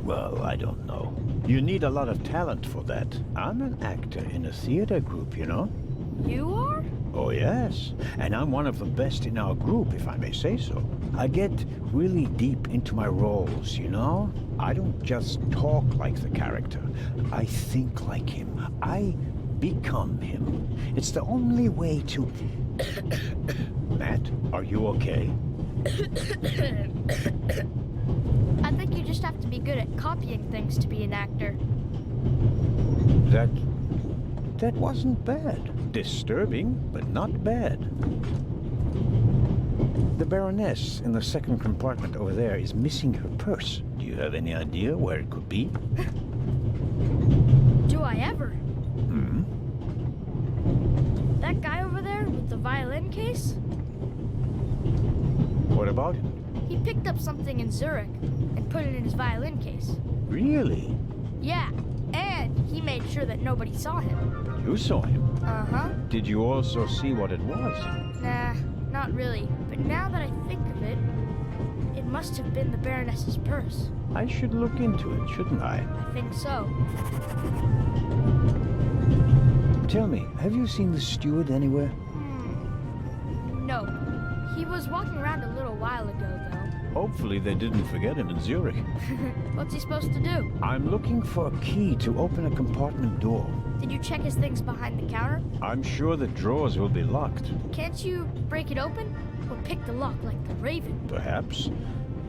Well, I don't know. You need a lot of talent for that. I'm an actor in a theater group, you know? You are? Oh, yes. And I'm one of the best in our group, if I may say so. I get really deep into my roles, you know? I don't just talk like the character. I think like him. I become him. It's the only way to... Matt, are you okay? I think you just have to be good at copying things to be an actor. That wasn't bad. Disturbing, but not bad. The Baroness in the second compartment over there is missing her purse. Do you have any idea where it could be? Do I ever? Hmm? That guy over there with the violin case? What about him? He picked up something in Zurich and put it in his violin case. Really? Yeah, and he made sure that nobody saw him. You saw him? Uh-huh. Did you also see what it was? Nah, not really. But now that I think of it, it must have been the Baroness's purse. I should look into it, shouldn't I? I think so. Tell me, have you seen the steward anywhere? No. He was walking around a little while ago, though. Hopefully they didn't forget him in Zurich. What's he supposed to do? I'm looking for a key to open a compartment door. Did you check his things behind the counter? I'm sure the drawers will be locked. Can't you break it open? Or pick the lock like the Raven? Perhaps.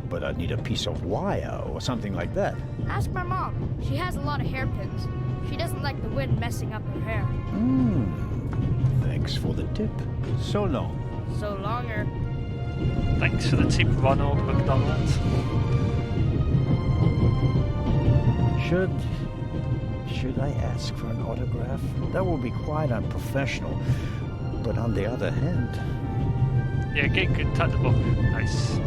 But I'd need a piece of wire or something like that. Ask my mom. She has a lot of hairpins. She doesn't like the wind messing up her hair. Thanks for the tip. So long. So longer. Thanks for the tip, Ronald McDonald. Should I ask for an autograph? That will be quite unprofessional. But on the other hand... Yeah, get good. Take the book. Nice.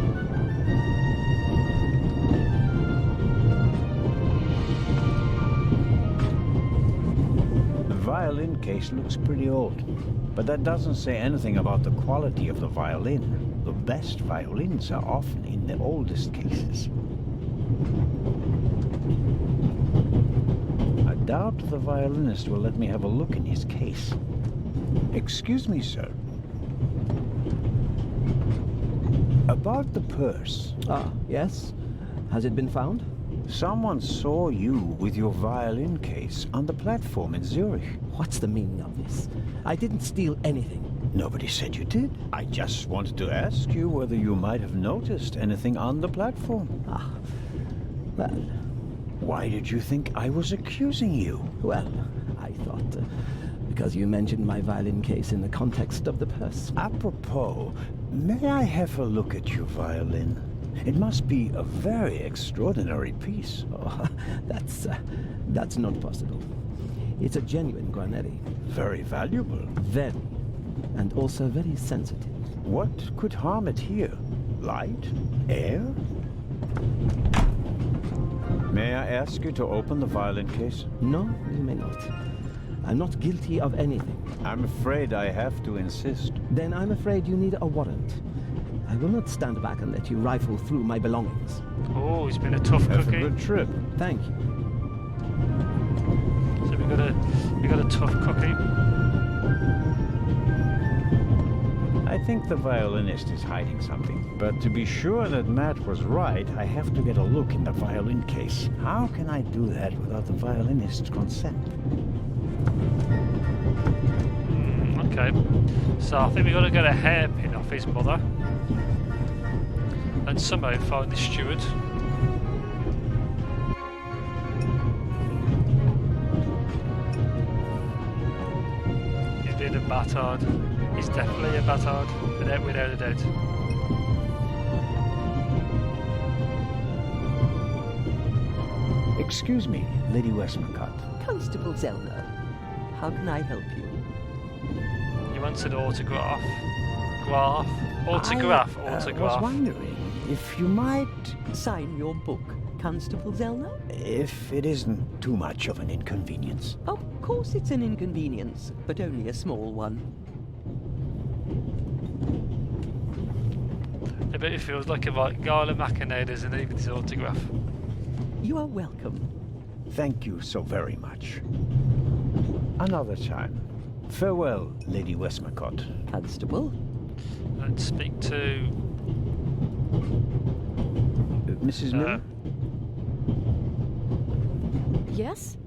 The violin case looks pretty old. But that doesn't say anything about the quality of the violin. The best violins are often in the oldest cases. I doubt the violinist will let me have a look in his case. Excuse me, sir. About the purse. Ah, yes? Has it been found? Someone saw you with your violin case on the platform in Zurich. What's the meaning of this? I didn't steal anything. Nobody said you did. I just wanted to ask you whether you might have noticed anything on the platform. Ah, well... Why did you think I was accusing you? Well, I thought... because you mentioned my violin case in the context of the purse. Apropos, may I have a look at your violin? It must be a very extraordinary piece. Oh, that's not possible. It's a genuine Guarneri. Very valuable. Very. And also very sensitive. What could harm it here? Light? Air? May I ask you to open the violin case? No, you may not. I'm not guilty of anything. I'm afraid I have to insist. Then I'm afraid you need a warrant. I will not stand back and let you rifle through my belongings. Oh, it's been a tough Have cookie. a good trip. Thank you. So we got a tough cookie. I think the violinist is hiding something. But to be sure that Matt was right, I have to get a look in the violin case. How can I do that without the violinist's consent? Okay. So I think we got to get a hairpin off his mother. And somehow find the steward. He's been a batard. He's definitely a batard, without a doubt. Excuse me, Lady Westmacott. Constable Zellner, how can I help you? You want an autograph? Autograph. I was wondering if you might sign your book, Constable Zellner? If it isn't too much of an inconvenience. Of course it's an inconvenience, but only a small one. I bet it feels like a Gala Machinade isn't even his autograph. You are welcome. Thank you so very much. Another time. Farewell, Lady Westmacott. Constable? Let's speak to... Mrs. Miller? Yes?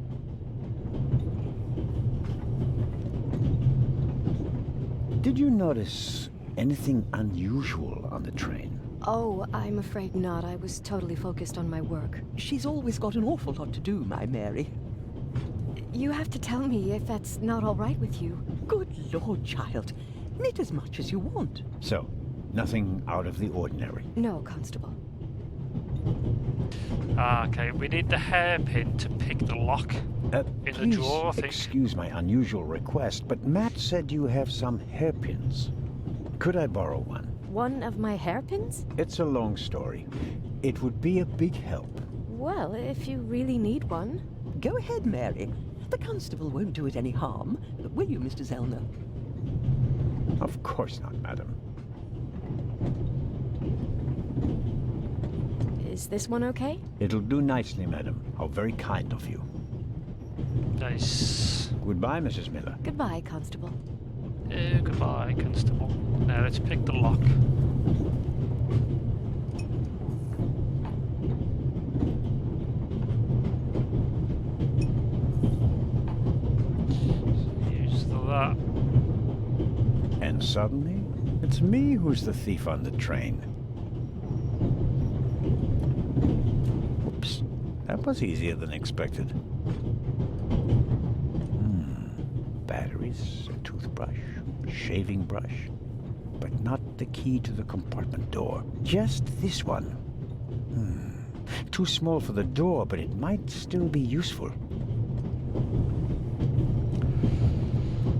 Did you notice anything unusual on the train? Oh, I'm afraid not. I was totally focused on my work. She's always got an awful lot to do, my Mary. You have to tell me if that's not all right with you. Good Lord, child. Knit as much as you want. So, nothing out of the ordinary? No, Constable. Okay, we need the hairpin to pick the lock in the drawer, I think. Excuse my unusual request, but Matt said you have some hairpins. Could I borrow one? One of my hairpins? It's a long story. It would be a big help. Well, if you really need one. Go ahead, Mary. The constable won't do it any harm, will you, Mr. Zellner? Of course not, madam. Is this one okay? It'll do nicely, madam. How very kind of you. Nice. Goodbye, Mrs. Miller. Goodbye, Constable. Goodbye, Constable. Now let's pick the lock. Use that. And suddenly, it's me who's the thief on the train. Oops, that was easier than expected. Batteries, a toothbrush, shaving brush, but not the key to the compartment door. Just this one. Too small for the door, but it might still be useful.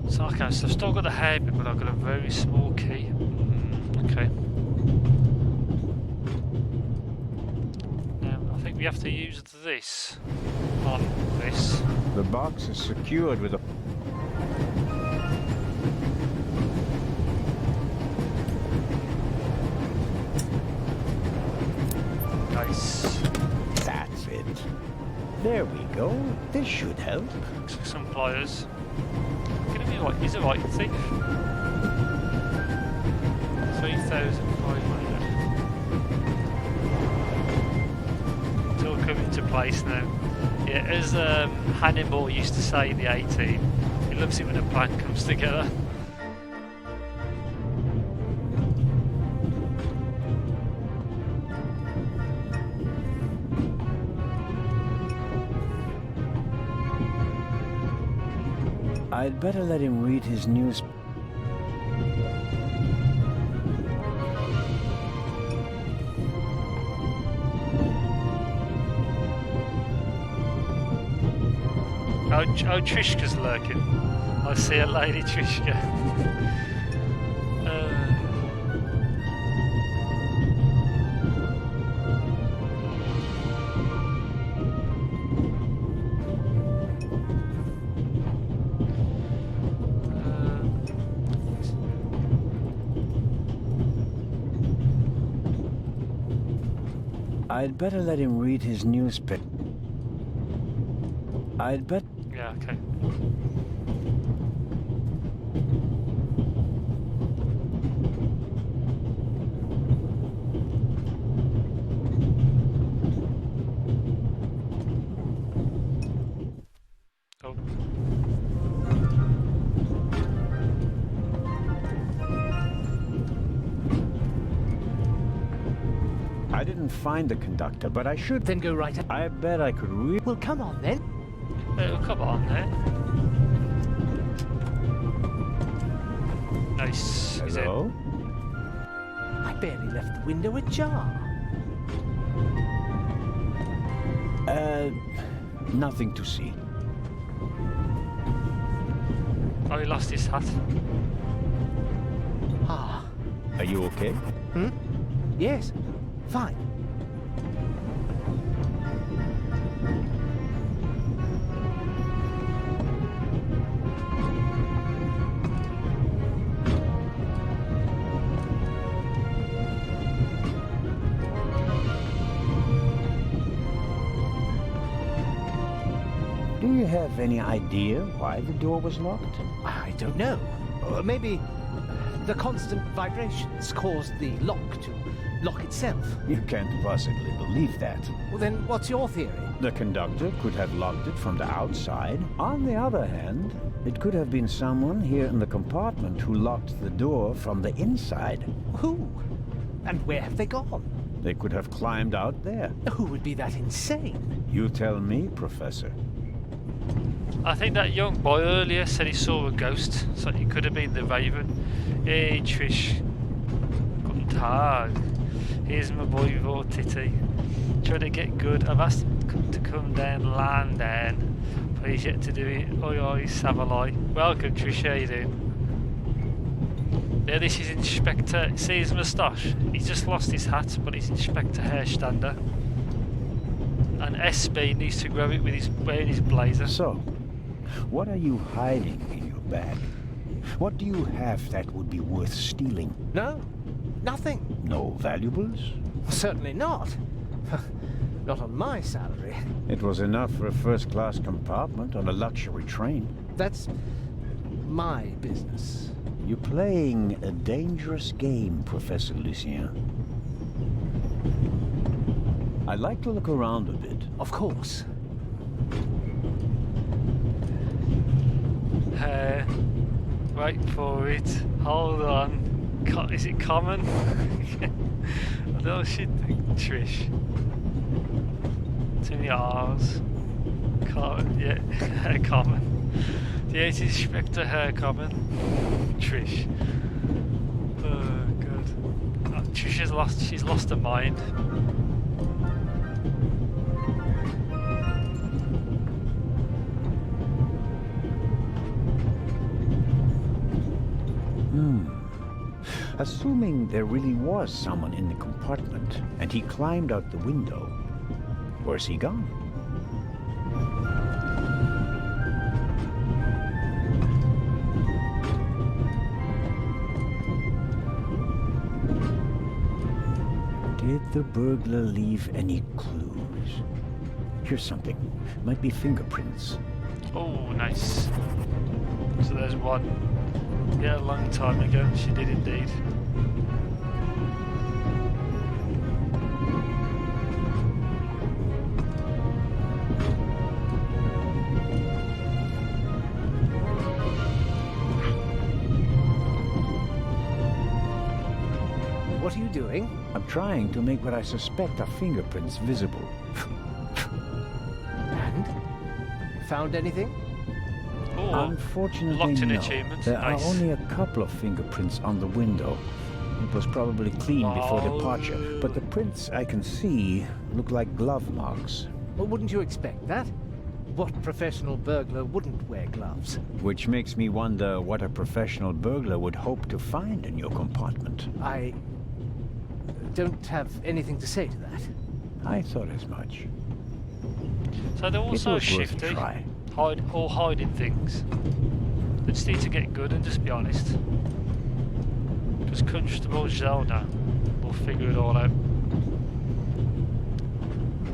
So, okay, so I've still got the hairpin, but I've got a very small key. Okay. Now, I think we have to use this on this. The box is secured with a... Nice. That's it. There we go. This should help. Some pliers. Gonna be like, he's a right thief. 3,500. It's all coming into place now. Yeah, as Hannibal used to say in the 18, he loves it when a plan comes together. I'd better let him read his news. Oh, Trishka's lurking. I see a lady Trishka. I'd better let him read his newspaper. I'd bet. Yeah, okay. Oh. I didn't find the conductor, but I should. Then go right. I bet I could read. Well, come on then. Oh, come on then. Nice. Hello? I barely left the window ajar. Nothing to see. Oh, he lost his hat. Ah. Are you okay? Hmm? Yes. Fine. Do you have any idea why the door was locked? I don't know. Maybe the constant vibrations caused the lock to lock itself. You can't possibly believe that. Well, then what's your theory? The conductor could have locked it from the outside. On the other hand, it could have been someone here in the compartment who locked the door from the inside. Who? And where have they gone? They could have climbed out there. Who would be that insane? You tell me, Professor. I think that young boy earlier said he saw a ghost, so it could have been the Raven. Hey Trish, guten Tag. Here's my boy Vortiti. Trying to get good. I've asked him to come down, land down, but he's yet to do it. Oi oi, Savaloi. Welcome Trish, how you doing? Yeah, this is Inspector. See his moustache? He's just lost his hat, but he's Inspector Hairstander. And SB needs to grow it with his wearing his blazer. So, what are you hiding in your bag? What do you have that would be worth stealing? No, nothing. No valuables? Certainly not. Not on my salary. It was enough for a first-class compartment on a luxury train. That's my business. You're playing a dangerous game, Professor Lucien. I'd like to look around a bit. Of course. Wait for it. Hold on. Is it common? I don't shit, Trish. Too many R's. Yeah, common. The 80s Inspector Hair Common. Trish. Oh god. Oh, Trish has she's lost her mind. Assuming there really was someone in the compartment, and he climbed out the window, where's he gone? Did the burglar leave any clues? Here's something. Might be fingerprints. Oh, nice. So there's one. Yeah, a long time ago, she did indeed. What are you doing? I'm trying to make what I suspect are fingerprints visible. And? Found anything? Oh, Unfortunately, locked in no. achievement. There Nice. are only a couple of fingerprints on the window. It was probably cleaned before departure, but the prints I can see look like glove marks. Well, wouldn't you expect that? What professional burglar wouldn't wear gloves? Which makes me wonder what a professional burglar would hope to find in your compartment. I don't have anything to say to that. I thought as much. So they're also It was worth a shifty, try. hiding things. They just need to get good and just be honest. Because Constable Zelda will figure it all out.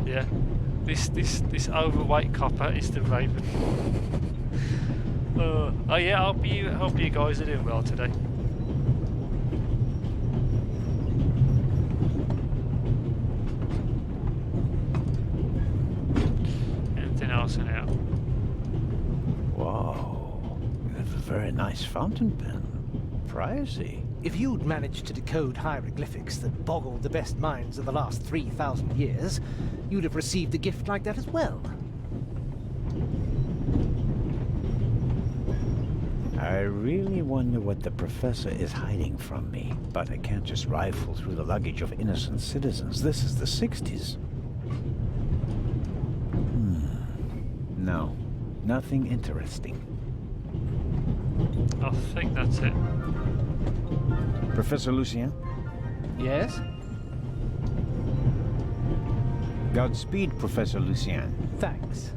Yeah, this overweight copper is the Raven. Oh yeah, I hope you guys are doing well today. Anything else in here? Whoa, that's a very nice fountain pen. Pricey. If you'd managed to decode hieroglyphics that boggled the best minds of the last 3,000 years, you'd have received a gift like that as well. I really wonder what the professor is hiding from me. But I can't just rifle through the luggage of innocent citizens. This is the 60s. No, nothing interesting. I think that's it. Professor Lucien? Yes? Godspeed, Professor Lucien. Thanks.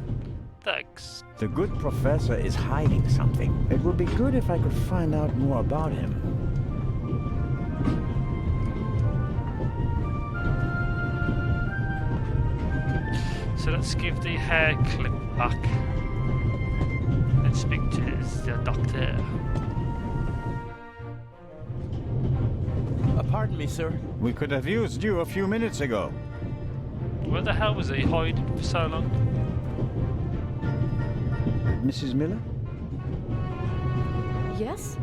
Thanks. The good professor is hiding something. It would be good if I could find out more about him. So let's give the hair clip back and speak to the doctor. Pardon me, sir. We could have used you a few minutes ago. Where the hell was he hiding for so long? Mrs. Miller? Yes?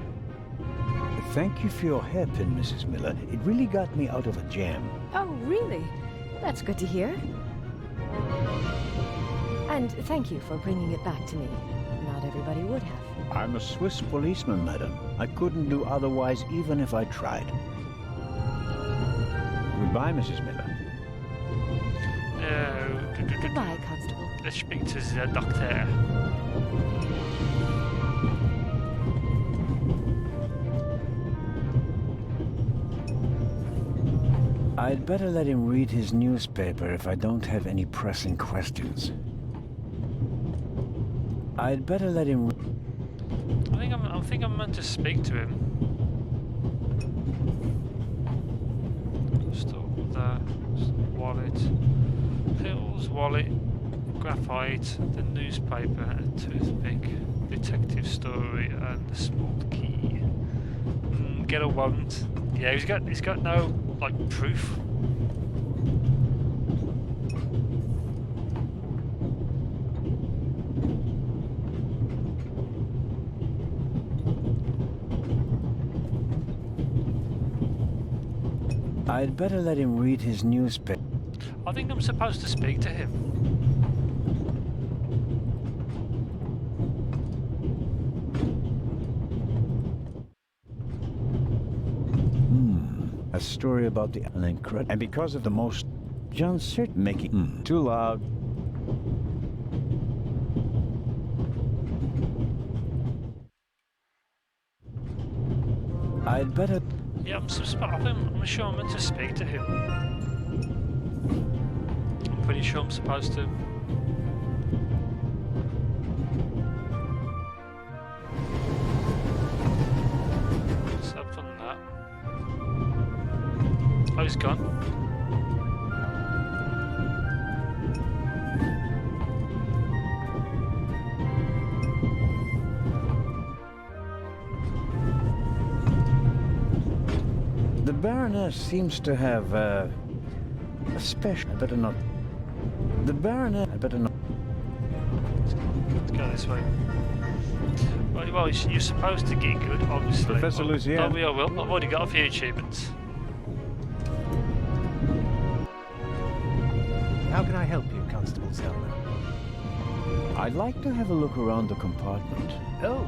Thank you for your hairpin, Mrs. Miller. It really got me out of a jam. Oh, really? That's good to hear. And thank you for bringing it back to me. Not everybody would have. I'm a Swiss policeman, madam. I couldn't do otherwise even if I tried. Goodbye, Mrs. Miller. Goodbye, Constable. Let's speak to the doctor. I'd better let him read his newspaper if I don't have any pressing questions. I'd better let him... I think I'm meant to speak to him. Wallet, pills, wallet, graphite, the newspaper, a toothpick, detective story, and a small key. Get a warrant. Yeah, he's got no like proof. I'd better let him read his newspaper. I think I'm supposed to speak to him. A story about the incredible... And because of the most... John Cert making... Too loud. I'd better... Yeah, I'm sure I'm meant to speak to him. I'm pretty sure I'm supposed to. Let's open that. Oh, he's gone. The Baroness seems to have a special... I better not... The Baroness... I better not... Let's go this way. Well, you're supposed to get good, obviously. Professor Lucien. Oh, I will. I've already got a few achievements. How can I help you, Constable Zelda? I'd like to have a look around the compartment. Oh.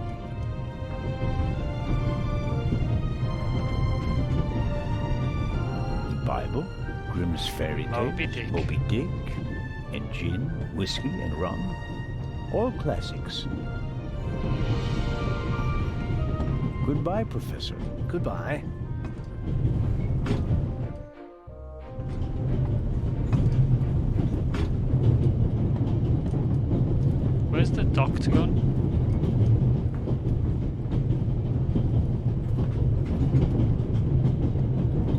The Bible, Grimm's Fairy Tales, Moby Dick, and gin, whiskey, and rum. All classics. Goodbye, Professor. Goodbye. Where's the doctor gone?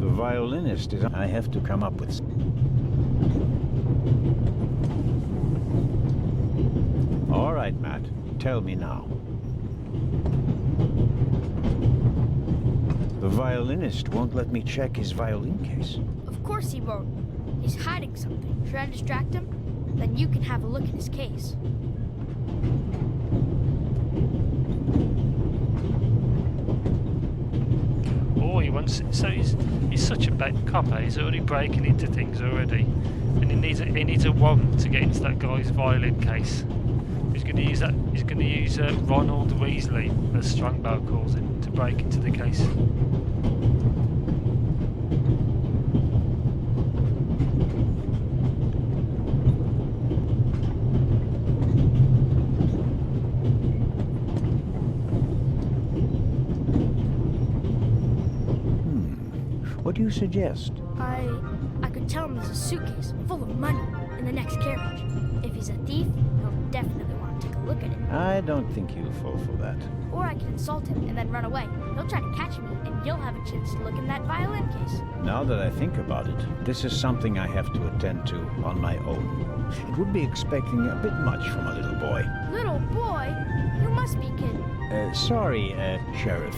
The violinist is... I have to come up with... All right, Matt. Tell me now. The violinist won't let me check his violin case. Of course he won't. He's hiding something. Should I distract him? Then you can have a look at his case. Oh, he wants... So he's such a bad copper. He's already breaking into things already. And he needs a wand to get into that guy's violin case. He's going to use that. He's going to use Ronald Weasley, as Strongbow calls him, to break into the case. What do you suggest? I could tell him there's a suitcase full of money in the next carriage. If he's a thief, he'll definitely want to take a look at it. I don't think he'll fall for that. Or I can insult him and then run away. He'll try to catch me, and you'll have a chance to look in that violin case. Now that I think about it, this is something I have to attend to on my own. It would be expecting a bit much from a little boy. Little boy? You must be kidding. Sorry, Sheriff,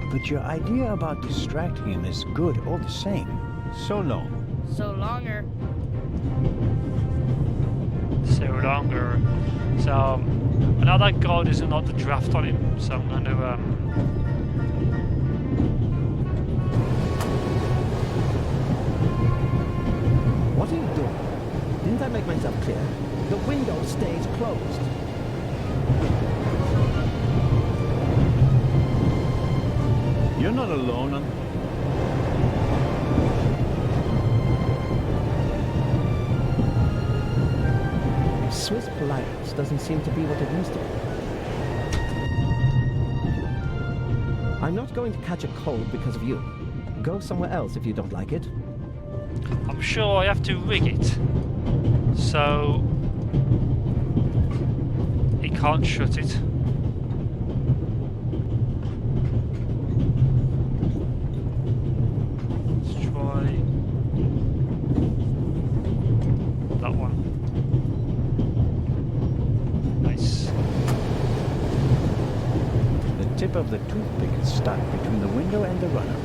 but your idea about distracting him is good all the same. So long. So longer. So longer. So, I know that guy doesn't like the draft on him, so I'm going to, What are you doing? Didn't I make myself clear? The window stays closed. You're not alone on... Swiss politeness doesn't seem to be what it used to be. I'm not going to catch a cold because of you. Go somewhere else if you don't like it. I'm sure I have to rig it, so he can't shut it. Let's try that one. Nice. The tip of the toothpick is stuck between the window and the runner.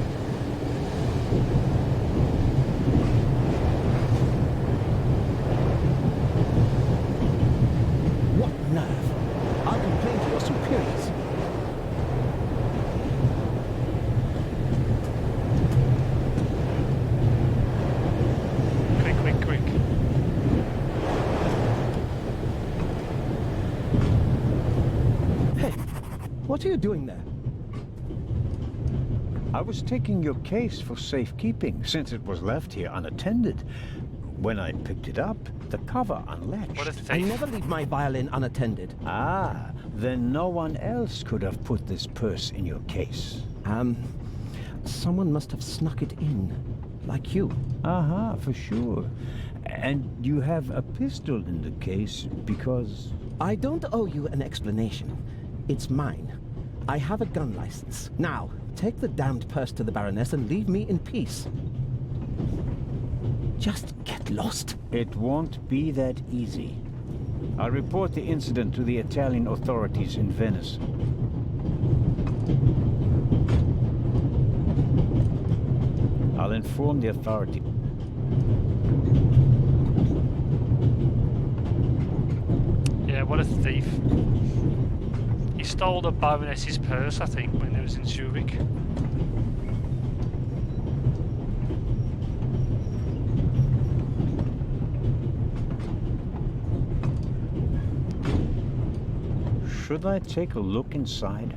What nerve! I'll complain to your superiors. Quick. Hey, what are you doing there? I was taking your case for safekeeping, since it was left here unattended. When I picked it up, the cover unlatched. What a thief. I never leave my violin unattended. Ah, then no one else could have put this purse in your case. Someone must have snuck it in, like you. Aha, for sure. And you have a pistol in the case because... I don't owe you an explanation. It's mine. I have a gun license. Now, take the damned purse to the Baroness and leave me in peace. Just get lost. It won't be that easy. I'll report the incident to the Italian authorities in Venice. I'll inform the authority. Yeah, what a thief. He stole the Baroness's purse, I think, when he was in Zurich. Should I take a look inside?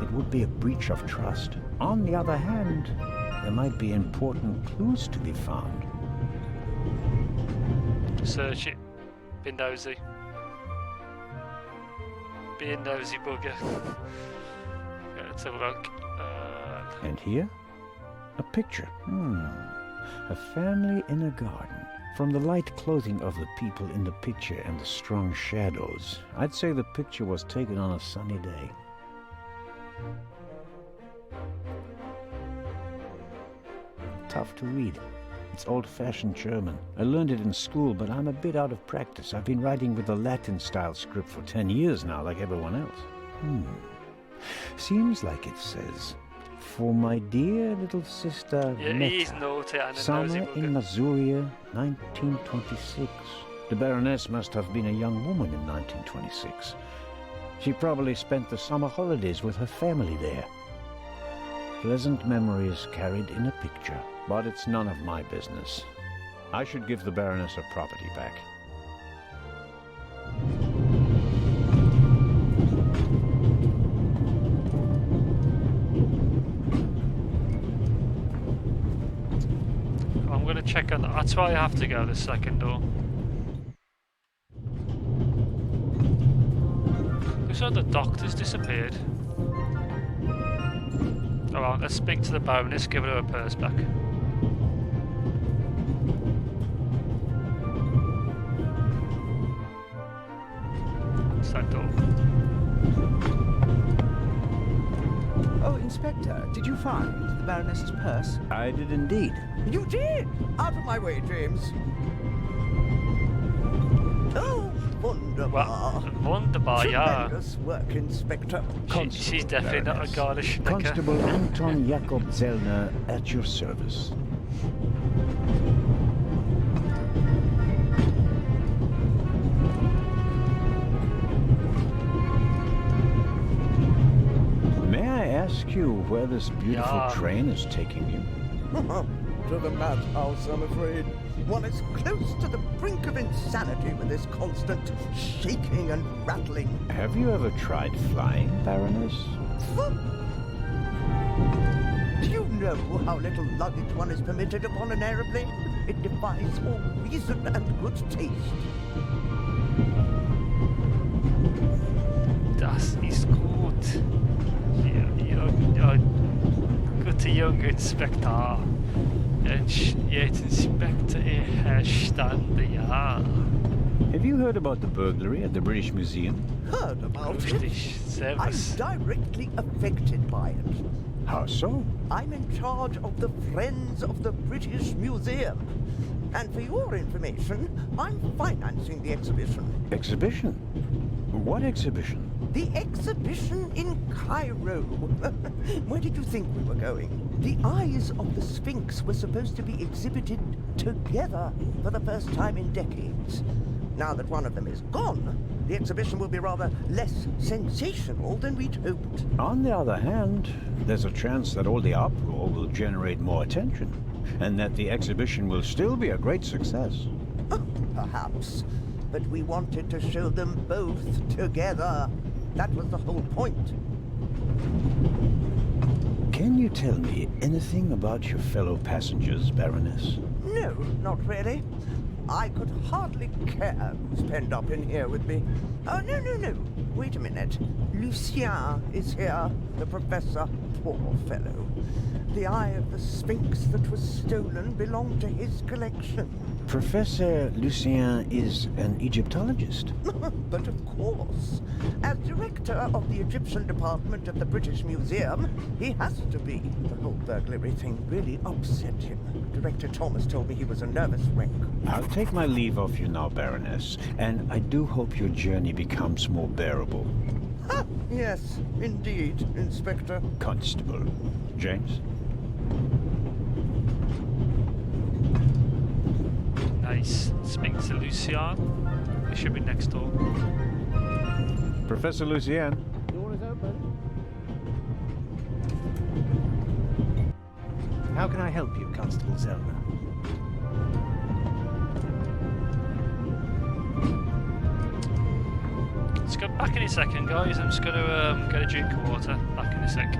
It would be a breach of trust. On the other hand, there might be important clues to be found. Search it. Be nosy. Be a nosy bugger. Okay, let's have a look. And here? A picture. A family in a garden. From the light clothing of the people in the picture and the strong shadows, I'd say the picture was taken on a sunny day. Tough to read. It's old-fashioned German. I learned it in school, but I'm a bit out of practice. I've been writing with a Latin-style script for 10 years now, like everyone else. Seems like it says, "For my dear little sister Yeah, Meta, he's naughty and a nosy summer bugger. in Missouri, 1926." The Baroness must have been a young woman in 1926. She probably spent the summer holidays with her family there. Pleasant memories carried in a picture, but it's none of my business. I should give the Baroness her property back. I'm gonna check on. That's why I have to go the second door. Looks like the doctor's disappeared. Alright, let's speak to the Baroness, give her purse back. What's that door? Oh, Inspector, did you find the Baroness's purse? I did indeed. You did! Out of my way, James. Oh, wunderbar. Wunderbar, yeah. Tremendous work, Inspector. She's definitely not a garlish knicker. Constable Anton Jakob Zellner at your service. May I ask you where this beautiful train is taking you? To the madhouse, I'm afraid. One is close to the brink of insanity with this constant shaking and rattling. Have you ever tried flying, Baroness? Do you know how little luggage one is permitted upon an aeroplane? It defies all reason and good taste. Das ist gut. Ja, gute junge Inspektor. Jetzt Inspektor Stande, ja. Have you heard about the burglary at the British Museum? Heard about Lustig, it? servus. I'm directly affected by it. How so? I'm in charge of the Friends of the British Museum. And for your information, I'm financing the exhibition. Exhibition? What exhibition? The exhibition in Cairo. Where did you think we were going? The eyes of the Sphinx were supposed to be exhibited together for the first time in decades. Now that one of them is gone, the exhibition will be rather less sensational than we'd hoped. On the other hand, there's a chance that all the uproar will generate more attention, and that the exhibition will still be a great success. Perhaps. But we wanted to show them both together. That was the whole point. Can you tell me anything about your fellow passengers, Baroness? No, not really. I could hardly care who's penned up in here with me. Oh, no. Wait a minute. Lucien is here, the professor. Poor fellow. The eye of the Sphinx that was stolen belonged to his collection. Professor Lucien is an Egyptologist. But of course. As director of the Egyptian department of the British Museum, he has to be. The whole burglary thing really upset him. Director Thomas told me he was a nervous wreck. I'll take my leave of you now, Baroness, and I do hope your journey becomes more bearable. Yes, indeed, Inspector. Constable. James? Nice. Speak to Lucien. He should be next door. Professor Lucien? Door is open. How can I help you, Constable Zellner? Let's go back in a second, guys. I'm just going to get a drink of water. Back in a sec.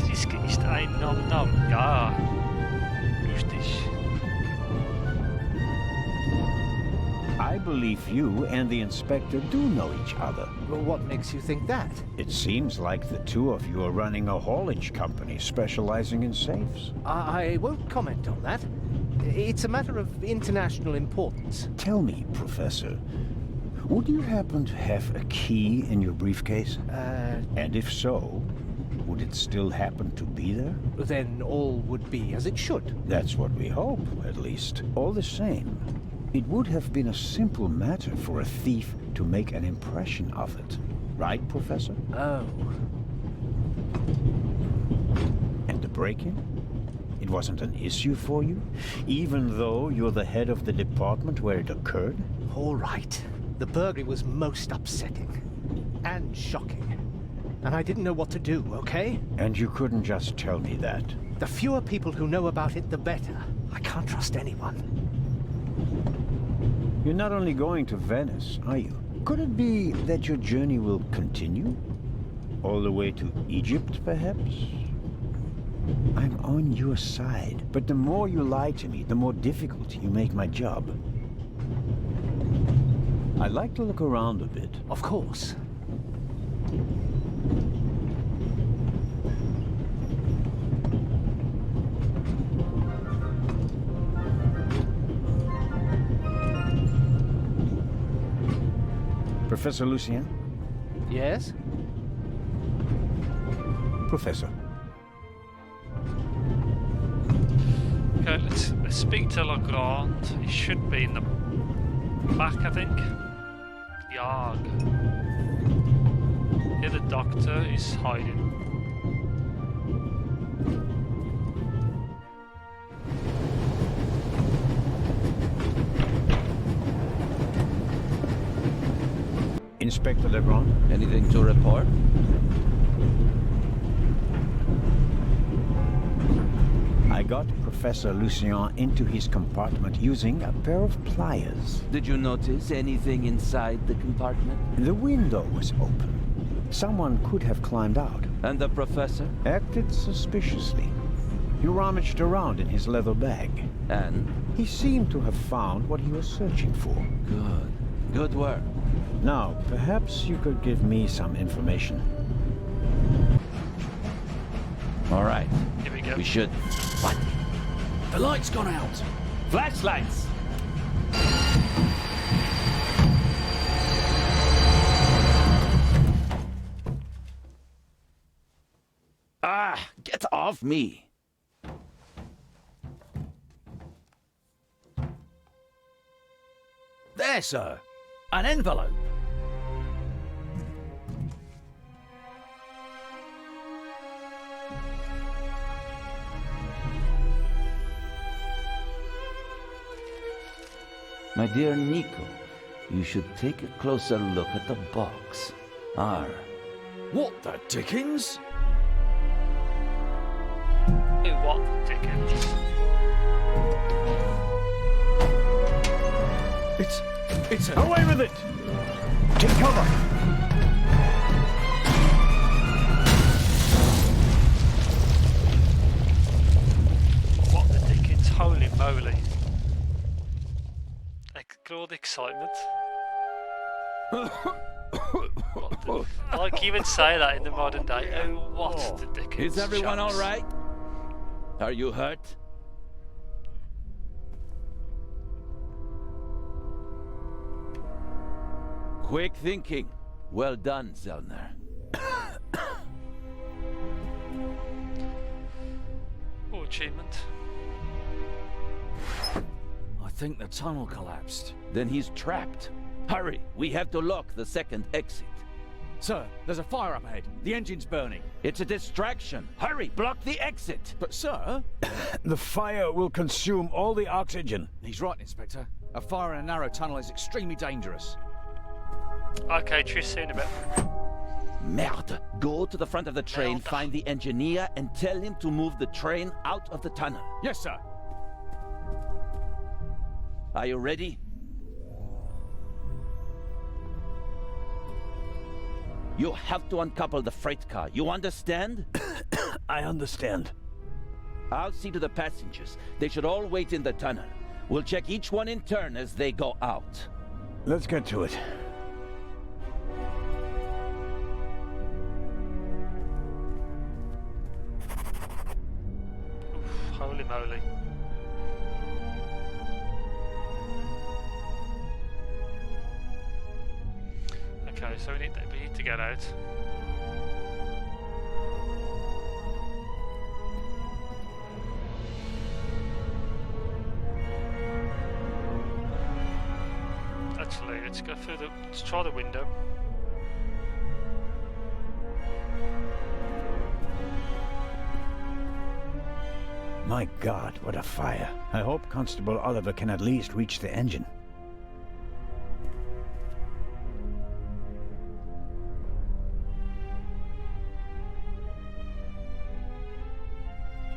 Triska ist ein Nom-Nom. Ja, lustig. I believe you and the inspector do know each other. Well, what makes you think that? It seems like the two of you are running a haulage company specializing in safes. I won't comment on that. It's a matter of international importance. Tell me, Professor, would you happen to have a key in your briefcase? And if so, would it still happen to be there? Then all would be as it should. That's what we hope, at least. All the same, it would have been a simple matter for a thief to make an impression of it. Right, Professor? Oh. And the break-in? It wasn't an issue for you? Even though you're the head of the department where it occurred? All right. The burglary was most upsetting. And shocking. And I didn't know what to do, okay? And you couldn't just tell me that? The fewer people who know about it, the better. I can't trust anyone. You're not only going to Venice, are you? Could it be that your journey will continue? All the way to Egypt, perhaps? I'm on your side, but the more you lie to me, the more difficult you make my job. I'd like to look around a bit. Of course. Professor Lucien? Yes? Professor. Okay, let's speak to Legrand. He should be in the back, I think. Yarg. Here the doctor is hiding. Inspector Legrand? Anything to report? I got Professor Lucien into his compartment using a pair of pliers. Did you notice anything inside the compartment? The window was open. Someone could have climbed out. And the professor? Acted suspiciously. He rummaged around in his leather bag. And? He seemed to have found what he was searching for. Good. Good work. Now, perhaps you could give me some information. All right. Here we go. We should. What? The light's gone out. Flashlights! Ah! Get off me! There, sir. An envelope. My dear Nico, you should take a closer look at the box. R. What the dickens? Hey, what the dickens? It's a... Away with it! Take cover! What the dickens? Holy moly. Look at all the excitement. Like even say that in the modern day. Oh, what the dickens? Is everyone chance. all right? Are you hurt? Quick thinking. Well done, Zellner. Oh, achievement. I think the tunnel collapsed. Then he's trapped. Hurry, we have to lock the second exit. Sir, there's a fire up ahead. The engine's burning. It's a distraction. Hurry, block the exit. But sir... The fire will consume all the oxygen. He's right, Inspector. A fire in a narrow tunnel is extremely dangerous. Okay, tschüss, see you in a bit. Merde. Go to the front of the train, find the engineer, and tell him to move the train out of the tunnel. Yes, sir. Are you ready? You have to uncouple the freight car. You understand? I understand. I'll see to the passengers. They should all wait in the tunnel. We'll check each one in turn as they go out. Let's get to it. Oof, holy moly. Okay, so we need to get out. Actually, let's go through the. Let's try the window. My God, what a fire. I hope Constable Oliver can at least reach the engine.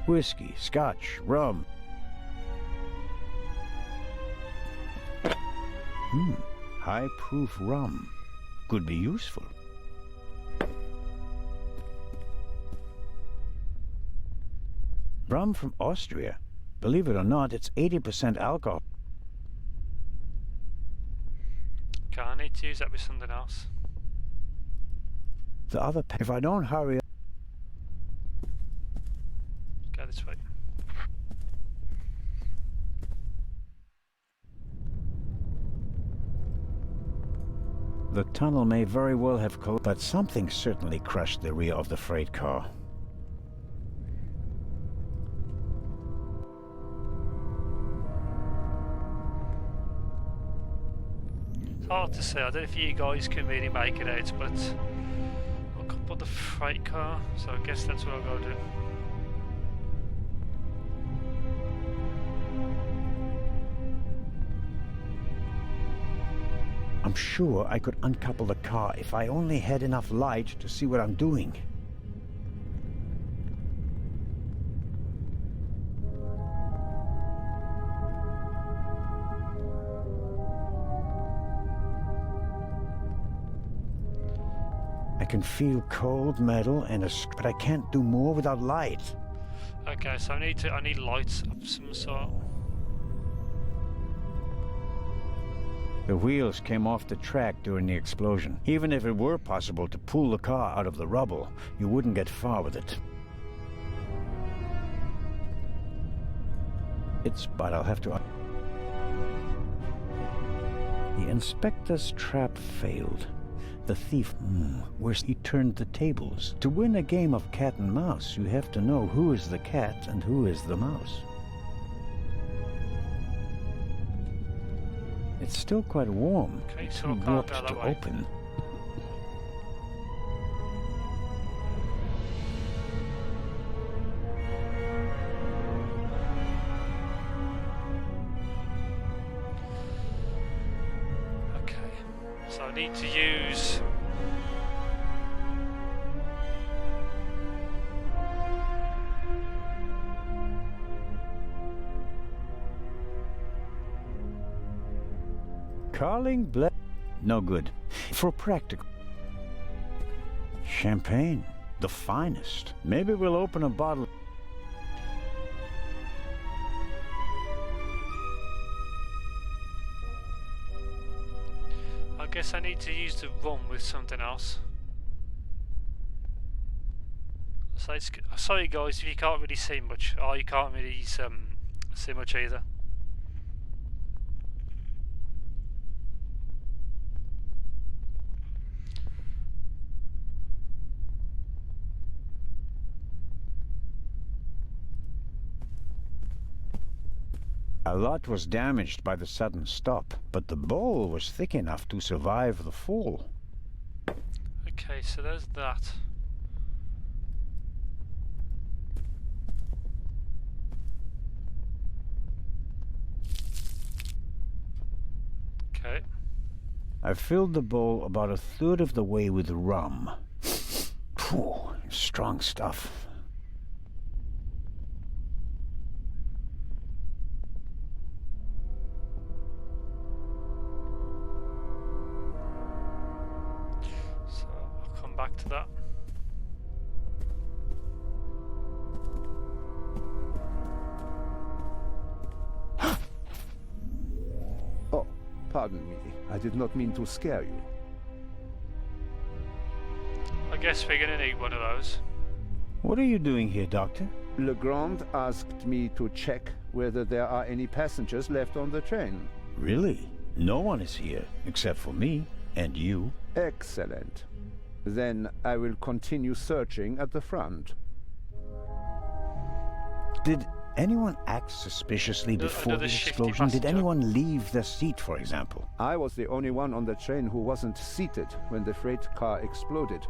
Whiskey, scotch, rum. High-proof rum. Could be useful. Rum from Austria. Believe it or not, it's 80% alcohol. Okay, I need to use that with something else. The other if I don't hurry up. Go this way. The tunnel may very well have collapsed, but something certainly crushed the rear of the freight car. hard to say. I don't know if you guys can really make it out, but I'll come up the freight car, so I guess that's what I'll go do. I'm sure I could uncouple the car if I only had enough light to see what I'm doing. I can feel cold metal but I can't do more without light. Okay, so I need lights of some sort. The wheels came off the track during the explosion. Even if it were possible to pull the car out of the rubble, you wouldn't get far with it. But I'll have to... The inspector's trap failed. The thief, he turned the tables. To win a game of cat and mouse, you have to know who is the cat and who is the mouse. It's still quite warm. Okay, It's so I can't warped go that to way. open. Okay, so I need to use... Carling Black. No good. For practical. Champagne. The finest. Maybe we'll open a bottle. I guess I need to use the rum with something else. So sorry guys if you can't really see much. Oh, you can't really see much either. A lot was damaged by the sudden stop, but the bowl was thick enough to survive the fall. Okay, so there's that. Okay. I filled the bowl about a third of the way with rum. Phew, strong stuff. So I'll come back to that. Oh, pardon me. I did not mean to scare you. I guess we're gonna need one of those. What are you doing here, Doctor? Legrand asked me to check whether there are any passengers left on the train. Really? No one is here, except for me and you. Excellent. Then I will continue searching at the front. Did anyone act suspiciously before the explosion? Did anyone leave their seat, for example? I was the only one on the train who wasn't seated when the freight car exploded.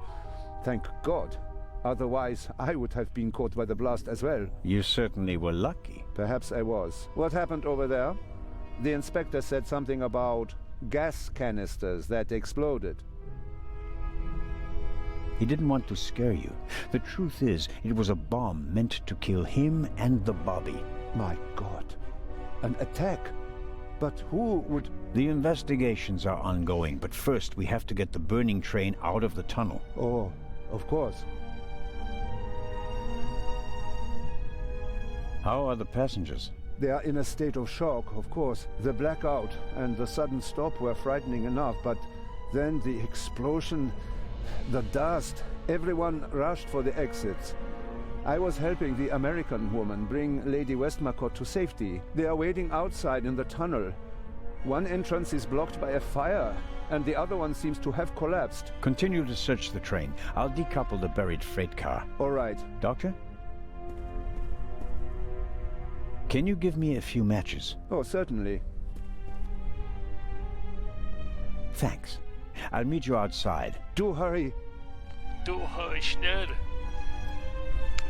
Thank God. Otherwise, I would have been caught by the blast as well. You certainly were lucky. Perhaps I was. What happened over there? The inspector said something about gas canisters that exploded. He didn't want to scare you. The truth is, it was a bomb meant to kill him and the Bobby. My God. An attack? But who would... The investigations are ongoing, but first we have to get the burning train out of the tunnel. Oh, of course. How are the passengers? They are in a state of shock, of course. The blackout and the sudden stop were frightening enough, but then the explosion, the dust, everyone rushed for the exits. I was helping the American woman bring Lady Westmacott to safety. They are waiting outside in the tunnel. One entrance is blocked by a fire, and the other one seems to have collapsed. Continue to search the train. I'll decouple the buried freight car. All right. Doctor? Can you give me a few matches? Oh, certainly. Thanks. I'll meet you outside. Do hurry. Du hurry schnell.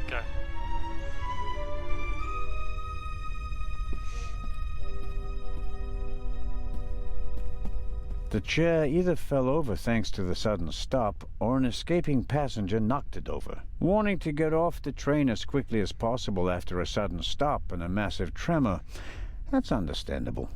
Okay. The chair either fell over thanks to the sudden stop, or an escaping passenger knocked it over. Wanting to get off the train as quickly as possible after a sudden stop and a massive tremor, that's understandable.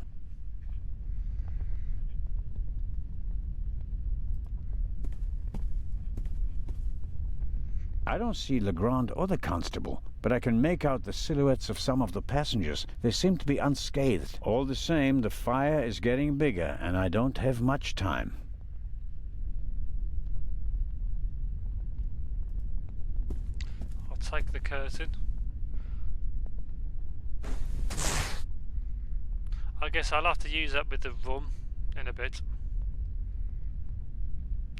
I don't see Legrand or the constable, but I can make out the silhouettes of some of the passengers. They seem to be unscathed. All the same, the fire is getting bigger, and I don't have much time. I'll take the curtain. I guess I'll have to use that with the rum in a bit.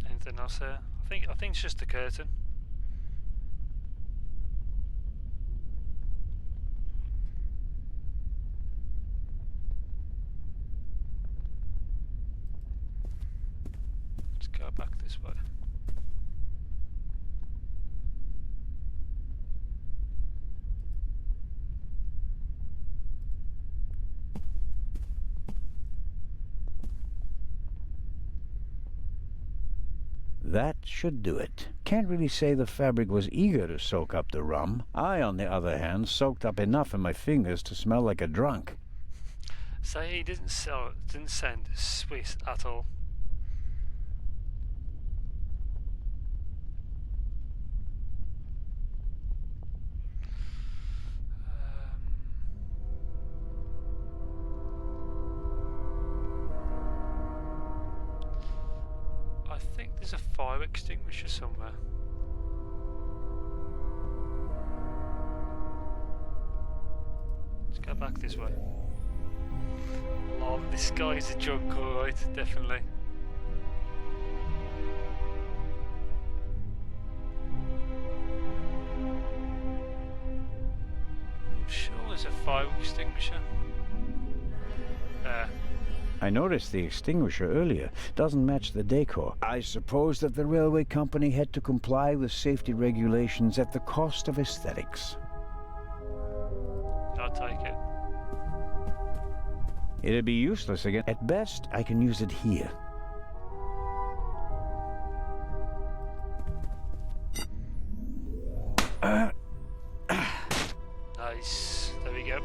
Anything else there? I think it's just the curtain. Let's go back this way. That should do it. Can't really say the fabric was eager to soak up the rum. I, on the other hand, soaked up enough in my fingers to smell like a drunk. So he didn't sound Swiss at all. I think there's a fire extinguisher somewhere. Let's go back this way. Oh, this guy's a drunk, alright, definitely. I'm sure there's a fire extinguisher. There. I noticed the extinguisher earlier. Doesn't match the decor. I suppose that the railway company had to comply with safety regulations at the cost of aesthetics. I'll take it. It'd be useless again. At best, I can use it here. Nice. There we go.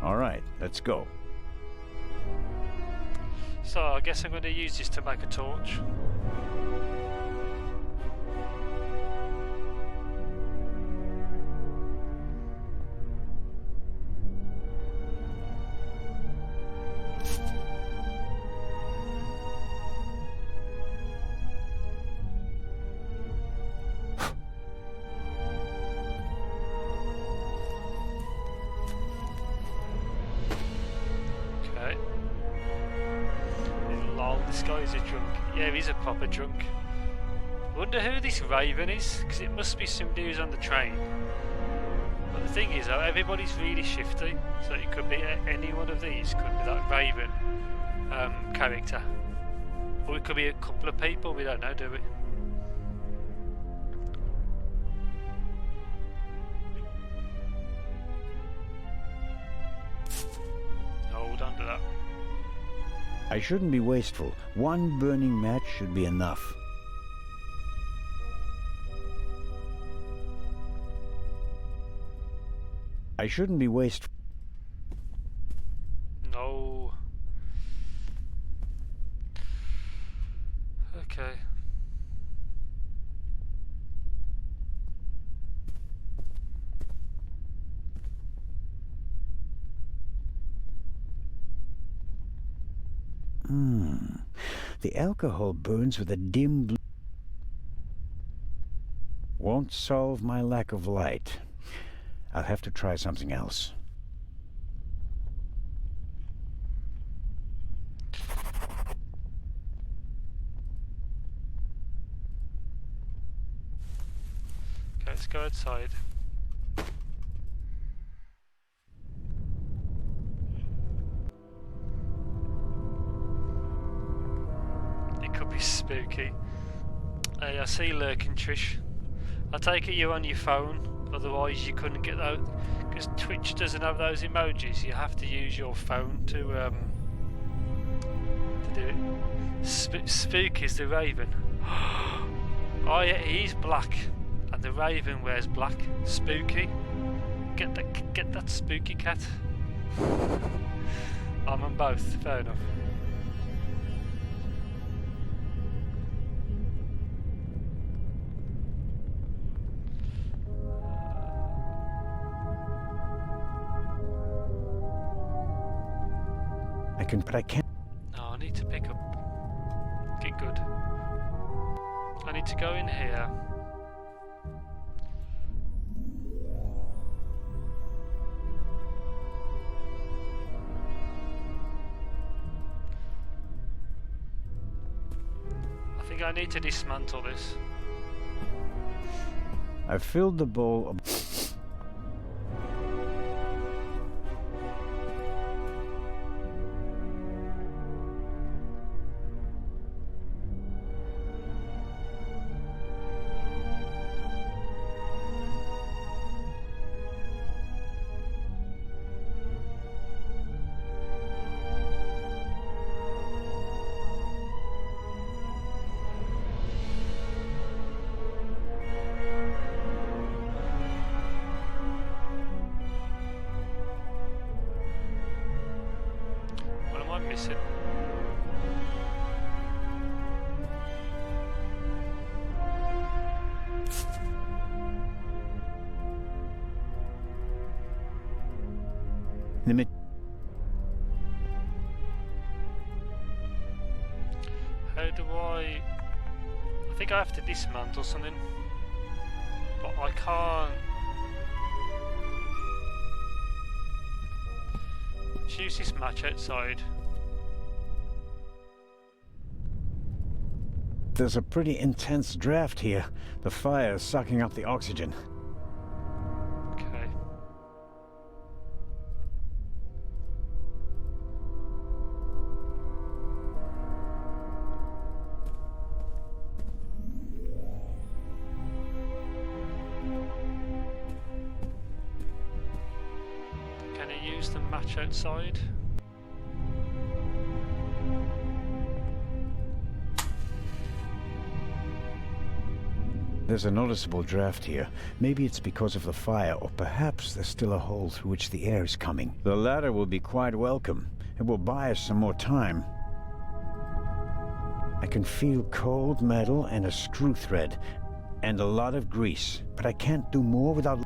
All right, let's go. So I guess I'm going to use this to make a torch. He's a proper drunk. Wonder who this Raven is, because it must be somebody who's on the train. But the thing is, though, everybody's really shifty, so it could be any one of these. Could be that Raven character, or it could be a couple of people. We don't know, do we? Hold on to that. I shouldn't be wasteful. One burning match should be enough. I shouldn't be wasteful. No. Okay. The alcohol burns with a dim blue. Won't solve my lack of light. I'll have to try something else. Okay, let's go outside. This spooky. Hey, I see you lurking, Trish. I take it you're on your phone, otherwise you couldn't get out. Because Twitch doesn't have those emojis, you have to use your phone to do it. Spooky's the Raven. Oh yeah, he's black, and the Raven wears black. Spooky. Get that spooky cat. I'm on both, fair enough. But I can't. No, I need to pick up. Get good. I need to go in here. I think I need to dismantle this. I filled the bowl of... Missing. How do I think I have to dismantle something, but I can't. Choose this match outside. There's a pretty intense draft here. The fire is sucking up the oxygen. Okay. Can I use the match outside? There's a noticeable draft here. Maybe it's because of the fire, or perhaps there's still a hole through which the air is coming. The latter will be quite welcome. It will buy us some more time. I can feel cold metal and a screw thread, and a lot of grease, but I can't do more without...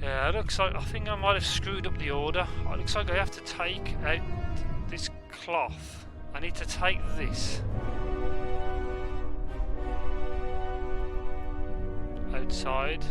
Yeah, it looks like I think I might have screwed up the order. It looks like I have to take out this cloth. I need to take this outside.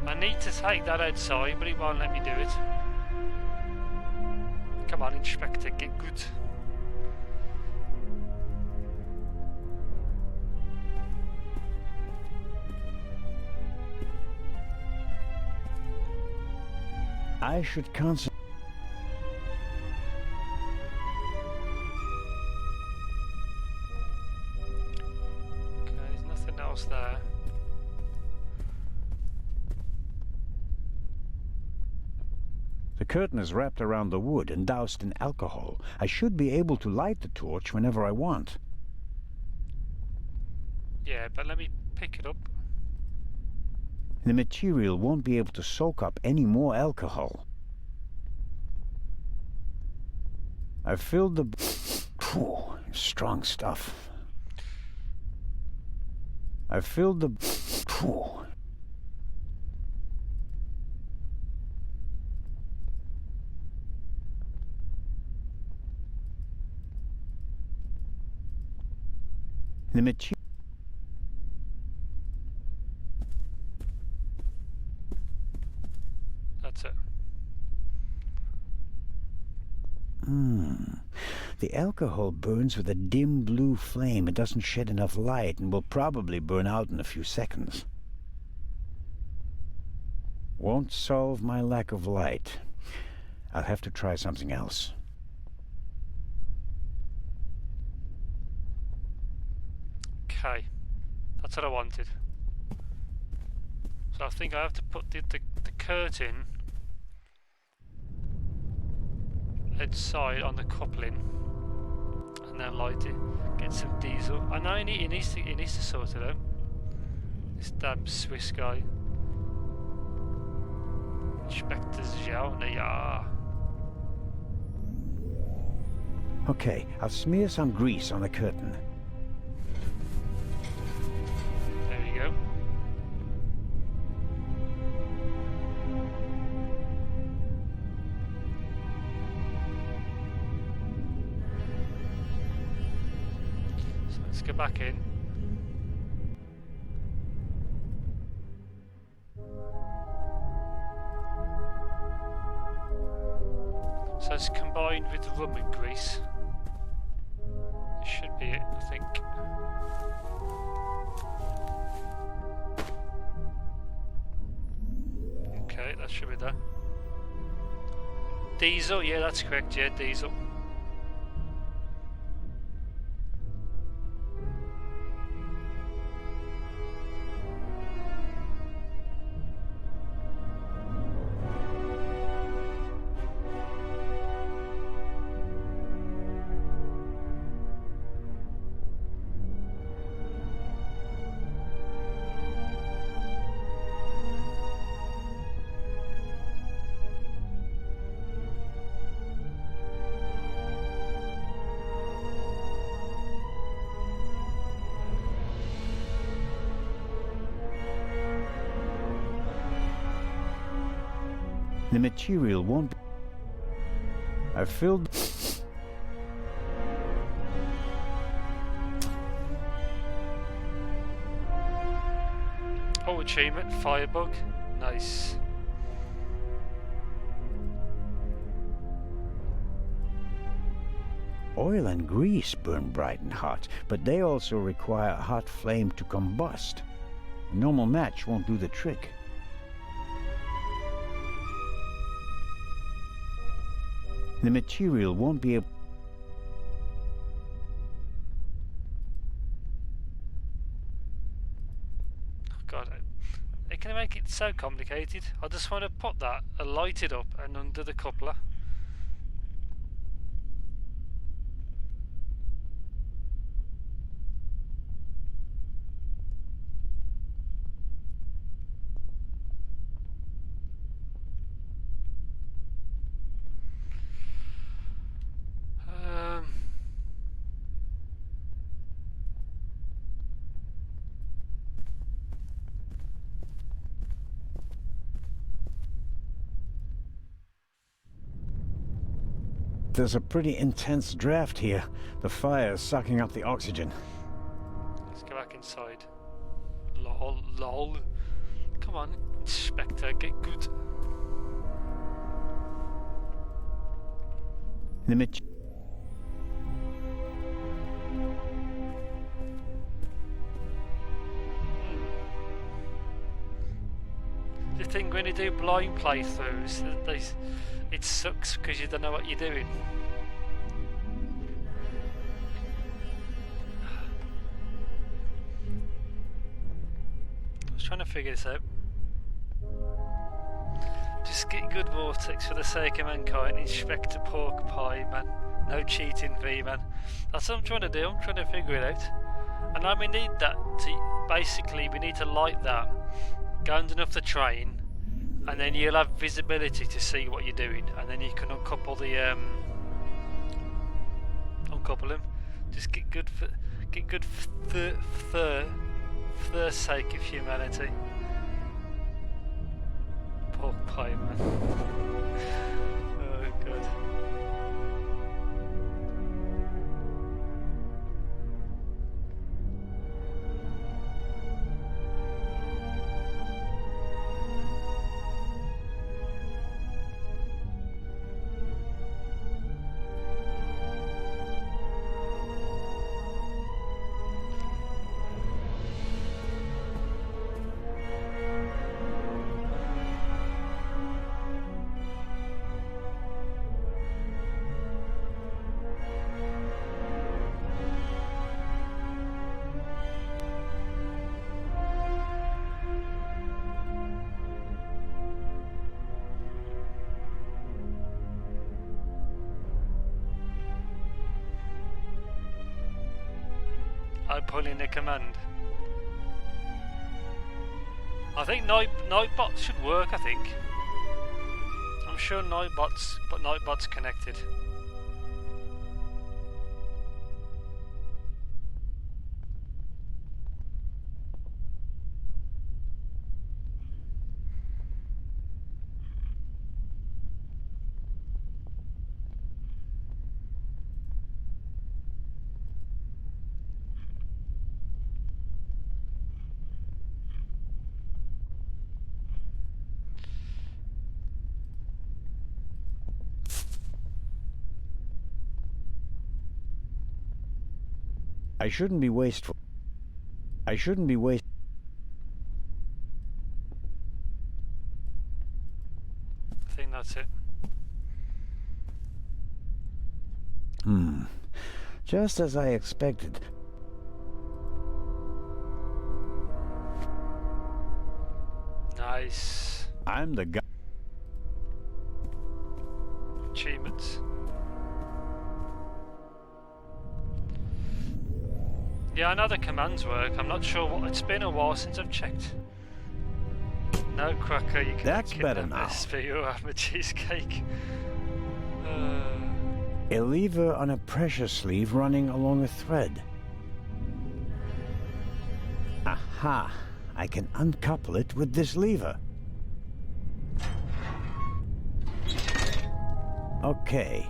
I need to take that outside, but it won't let me do it. Come on, Inspector, get good. I should concentrate. Okay, there's nothing else there. The curtain is wrapped around the wood and doused in alcohol. I should be able to light the torch whenever I want. Yeah, but let me pick it up. The material won't be able to soak up any more alcohol. I've filled the... Strong stuff. I filled the... Phew. The material... That's it. The alcohol burns with a dim blue flame. It doesn't shed enough light and will probably burn out in a few seconds. Won't solve my lack of light. I'll have to try something else. Okay, that's what I wanted. So I think I have to put the curtain outside on the coupling and then light it. Get some diesel. I know he needs to sort it out. This damn Swiss guy. Inspector Zhao. Yeah. Okay, I'll smear some grease on the curtain. There we go. So let's go back in. So it's combined with rum and grease. This should be it, I think. Okay, that should be there. Diesel, yeah, that's correct, yeah, diesel. The material won't be... I filled... Oh, achievement, Firebug. Nice. Oil and grease burn bright and hot, but they also require a hot flame to combust. A normal match won't do the trick. The material won't be able... Oh God, they can make it so complicated. I just want to put that, light it up and under the coupler. There's a pretty intense draft here. The fire is sucking up the oxygen. Let's go back inside. Lol, lol. Come on, Inspector, get good. The The thing when you do blind playthroughs, it sucks because you don't know what you're doing. I was trying to figure this out. Just get good vortex for the sake of mankind. Inspector Pork Pie, man. No cheating, V, man. That's what I'm trying to do. I'm trying to figure it out. And now we need that to basically we need to light that, go underneath the train, and then you'll have visibility to see what you're doing, and then you can uncouple the uncouple him. Just get good for the sake of humanity. Poor pieman. Oh god. I pull in a command. I think Nightbot should work. I think. I'm sure Nightbot's connected. I shouldn't be wasteful. I shouldn't be wasteful. I think that's it. Just as I expected. Nice. I'm the guy. Achievements. Yeah, I know the commands work. I'm not sure what. It's been a while since I've checked. No, Cracker, you can That's better now. For you have a cheesecake. A lever on a pressure sleeve running along a thread. Aha! I can uncouple it with this lever. Okay.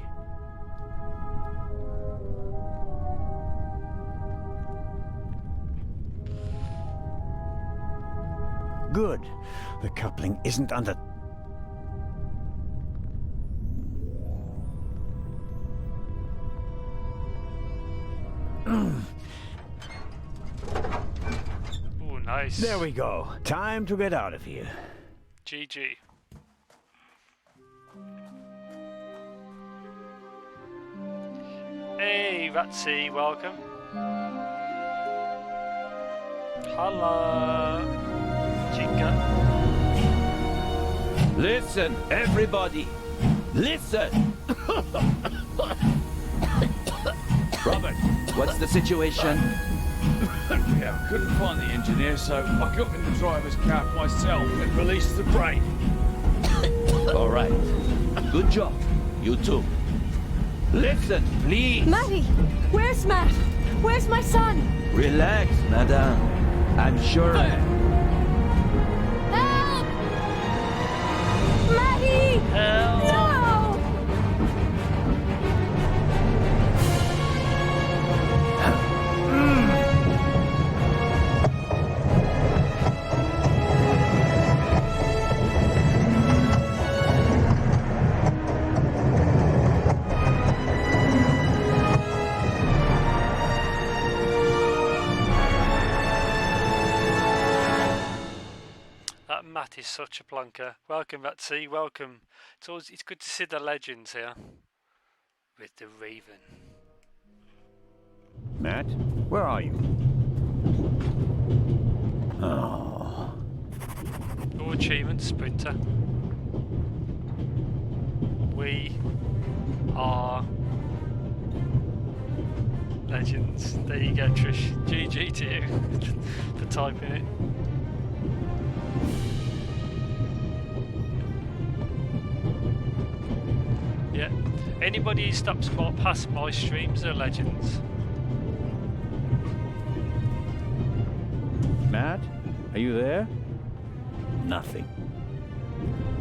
Good. The coupling isn't under... Oh, nice. There we go. Time to get out of here. GG. Hey, Ratsy, welcome. Holla. Chica. Listen, everybody. Listen. Robert, what's the situation? Yeah, I couldn't find the engineer, so I got in the driver's cab myself and released the brake. All right. Good job. You too. Listen, please. Matty! Where's Matt? Where's my son? Relax, madame. I'm sure... Help! Matty! Help! No! Matt is such a plonker. Welcome, Ratsy. Welcome. It's good to see the legends here with the Raven. Matt, where are you? Oh. Your achievement, Sprinter. We are legends. There you go, Trish. GG to you for typing it. Yeah. Anybody who stops past my streams are legends. Matt, are you there? Nothing.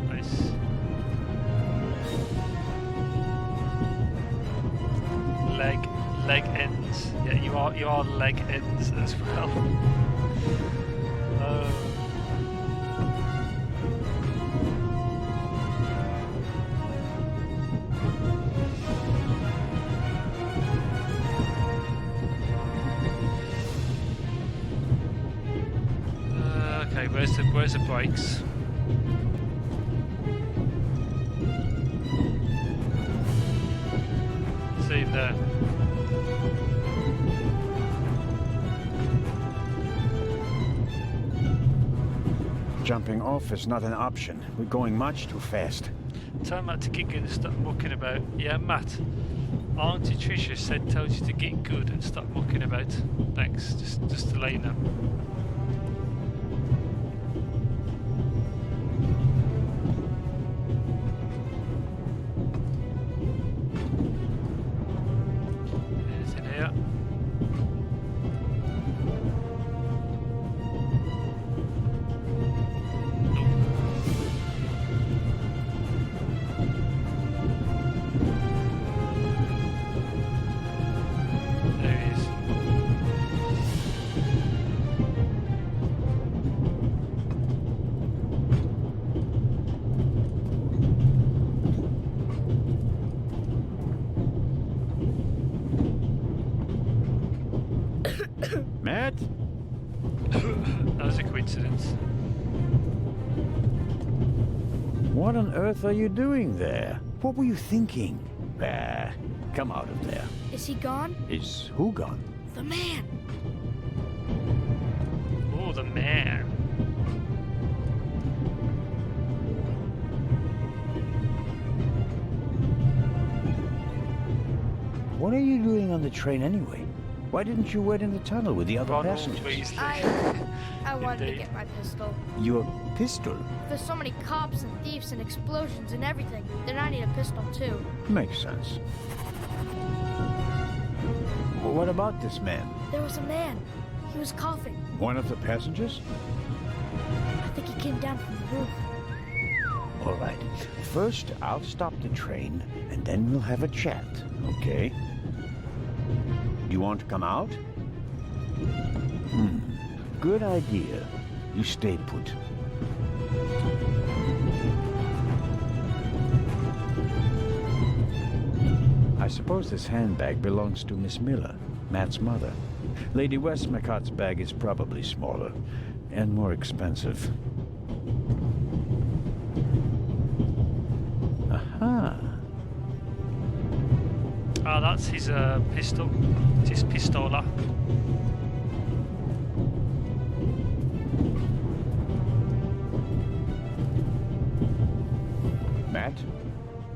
Nice. Leg ends. Yeah, you are leg ends as well. Okay, where's the brakes? See there. Jumping off is not an option. We're going much too fast. Tell Matt to get good and stop mucking about. Yeah, Matt. Auntie Tricia told you to get good and stop mucking about. Thanks. Just to let you know. It's in here. Matt? That was a coincidence. What on earth are you doing there? What were you thinking? Come out of there. Is he gone? Is who gone? The man. Oh, the man. What are you doing on the train anyway? Why didn't you wait in the tunnel with the other Ronald passengers? Weasley. I wanted to Indeed. get my pistol. Your pistol? There's so many cops and thieves and explosions and everything. Then I need a pistol too. Makes sense. What about this man? There was a man. He was coughing. One of the passengers? I think he came down from the roof. All right. First, I'll stop the train, and then we'll have a chat, okay? You want to come out? Good idea. You stay put. I suppose this handbag belongs to Miss Miller, Matt's mother. Lady Westmacott's bag is probably smaller and more expensive. Aha. Ah, that's his pistol. It's his pistola. Matt,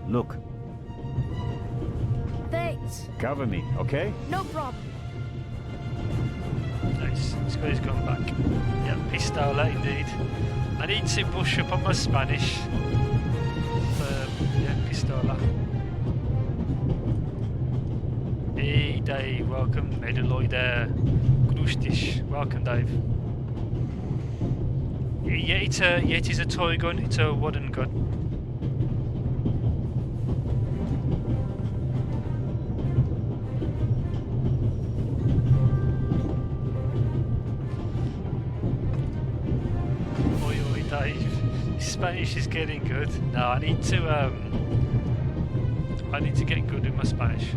look. Thanks. Cover me, okay? No problem. Nice. He's got his gun back. Yeah, pistola indeed. I need to brush up on my Spanish. Yeah, pistola. Hey Dave, welcome. Medeloy there. Grustic. Welcome, Dave. Yeah, it is a toy gun. It's a wooden gun. Spanish is getting good. No, I need to get good in my Spanish.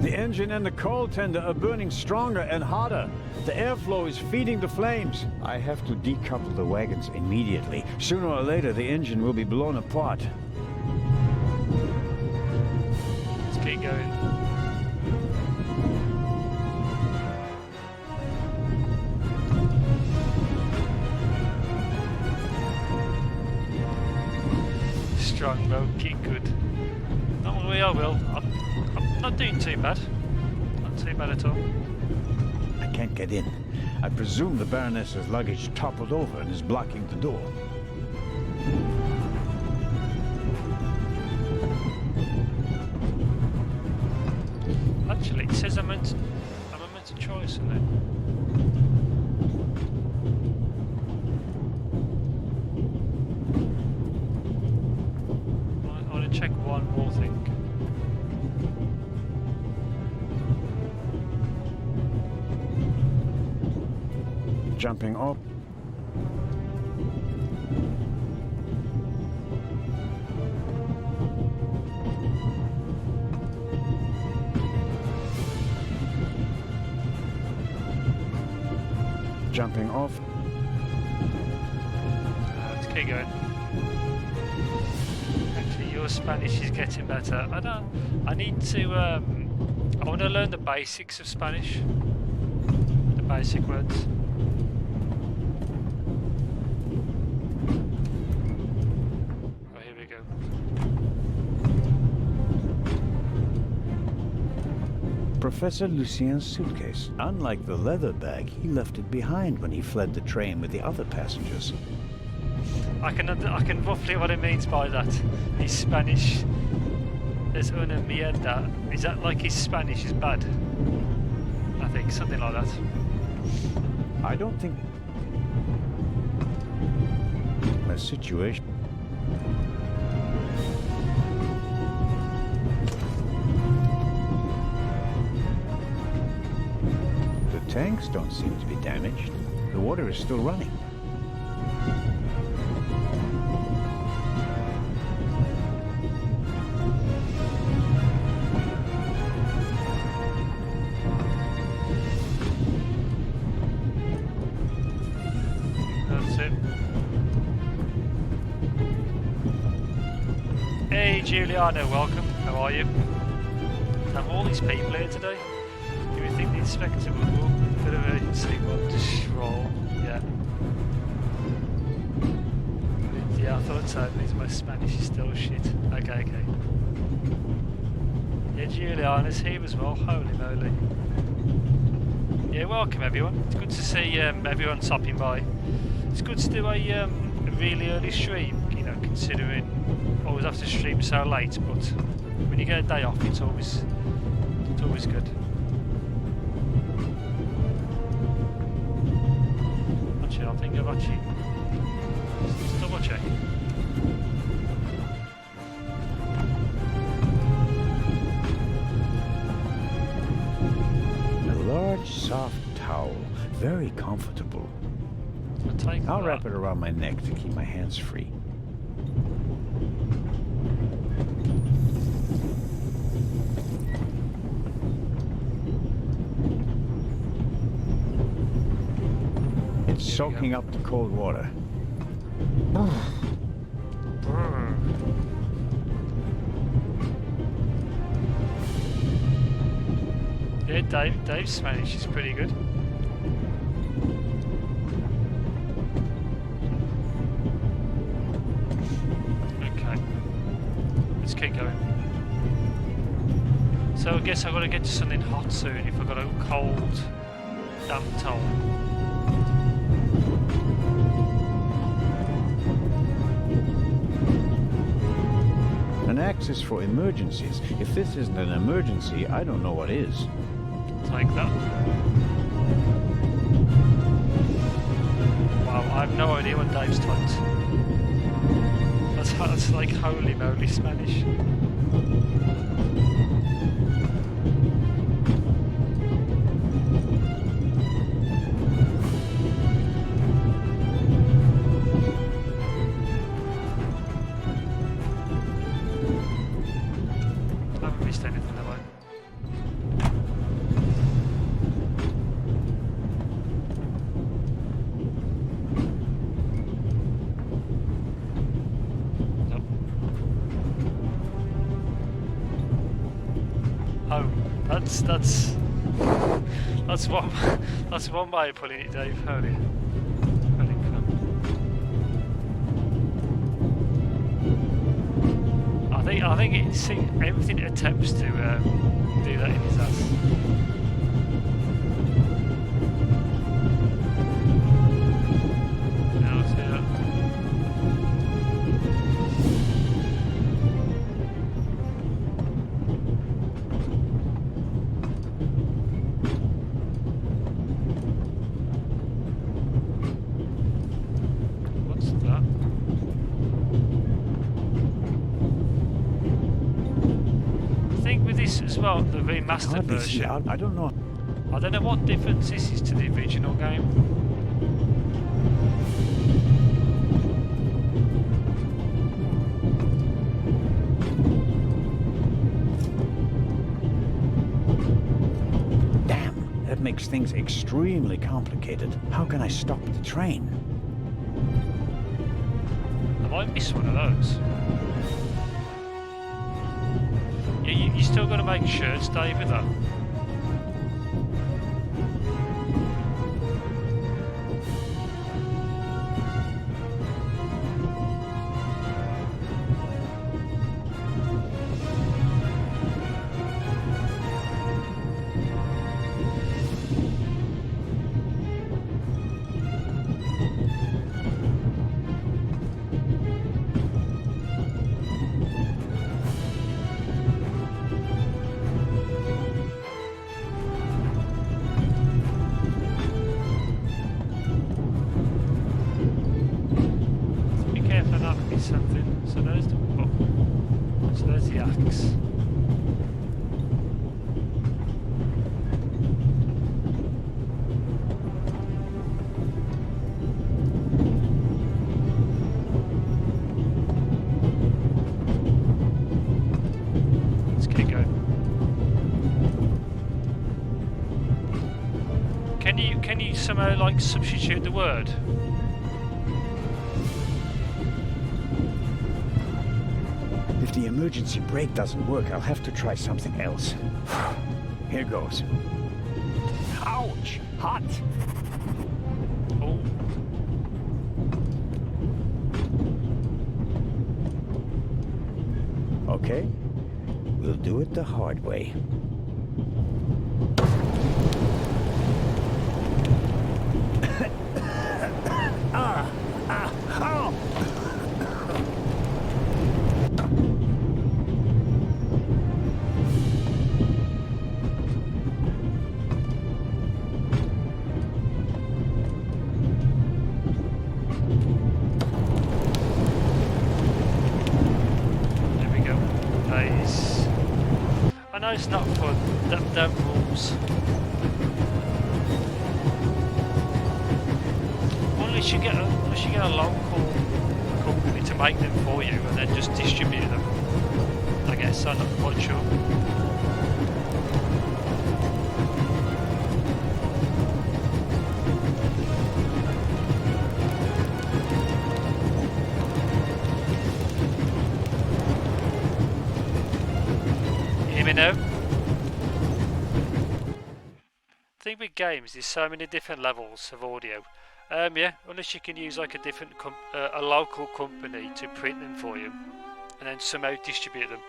The engine and the coal tender are burning stronger and hotter. The airflow is feeding the flames. I have to decouple the wagons immediately. Sooner or later, the engine will be blown apart. Let's keep going. Strong, bro. Keep good. Don't worry, I will. I'm not doing too bad. Not too bad at all. I can't get in. I presume the Baroness's luggage toppled over and is blocking the door. check one more thing. Jumping off. Jumping off. Let's keep going. Actually, your Spanish is getting better. I need to. I want to learn the basics of Spanish. The basic words. Oh, here we go. Professor Lucien's suitcase. Unlike the leather bag, he left it behind when he fled the train with the other passengers. I can roughly what it means by that. His Spanish is una mierda. Is that like his Spanish is bad? I think something like that. I don't think a situation. The tanks don't seem to be damaged. The water is still running. That's it. Hey Giuliano, welcome. How are you? Have all these people here today? You would think the inspector would walk with a bit of urgency, but just stroll. Yeah. Yeah, I thought so. It means my Spanish is still shit. Okay. Yeah, Giuliano's here as well. Holy moly. Yeah, welcome everyone. It's good to see everyone stopping by. It's good to do a really early stream, you know, considering I always have to stream so late, but when you get a day off, it's always good. Actually, I think I've actually... Let's double check. A large, soft towel, very comfortable. I'll wrap it around my neck to keep my hands free. It's soaking up the cold water. Yeah, Dave's Spanish is pretty good. Okay, let's keep going. So I guess I've got to get to something hot soon if I've got a cold, damp towel. An axe is for emergencies. If this isn't an emergency, I don't know what is. Like that. Wow, I have no idea what Dave's typed. That's like holy moly Spanish. I haven't missed anything, have I? That's one way of putting it, Dave. Holy crap! I think it's everything it attempts to do that in his ass. Now let's hear that. well, the I remastered hardly see version. how- I don't know. I don't know what difference this is to the original game. Damn, that makes things extremely complicated. How can I stop the train? I might miss one of those. You still got to make shirts, David, though. Be careful not to miss something. So there's the so there's the axe. Let's get going. Can you somehow like substitute the word? If the emergency brake doesn't work, I'll have to try something else. Here goes. Ouch! Hot! Oh. Okay, we'll do it the hard way. There we go. Nice. I know it's not fun. Them rules. Unless you get a local company to make them for you and then just distribute them. I guess I'm not quite sure. You hear me now? The thing with games, there's so many different levels of audio. Yeah, unless you can use like a local company to print them for you, and then somehow distribute them.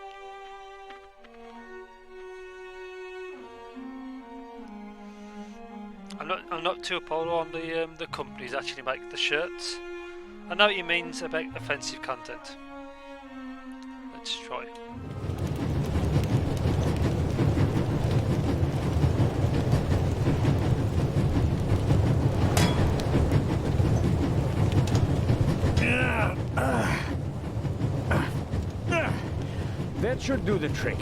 I'm not too opposed on the companies actually make the shirts. I know what you mean about offensive content. Let's try it. That should do the trick.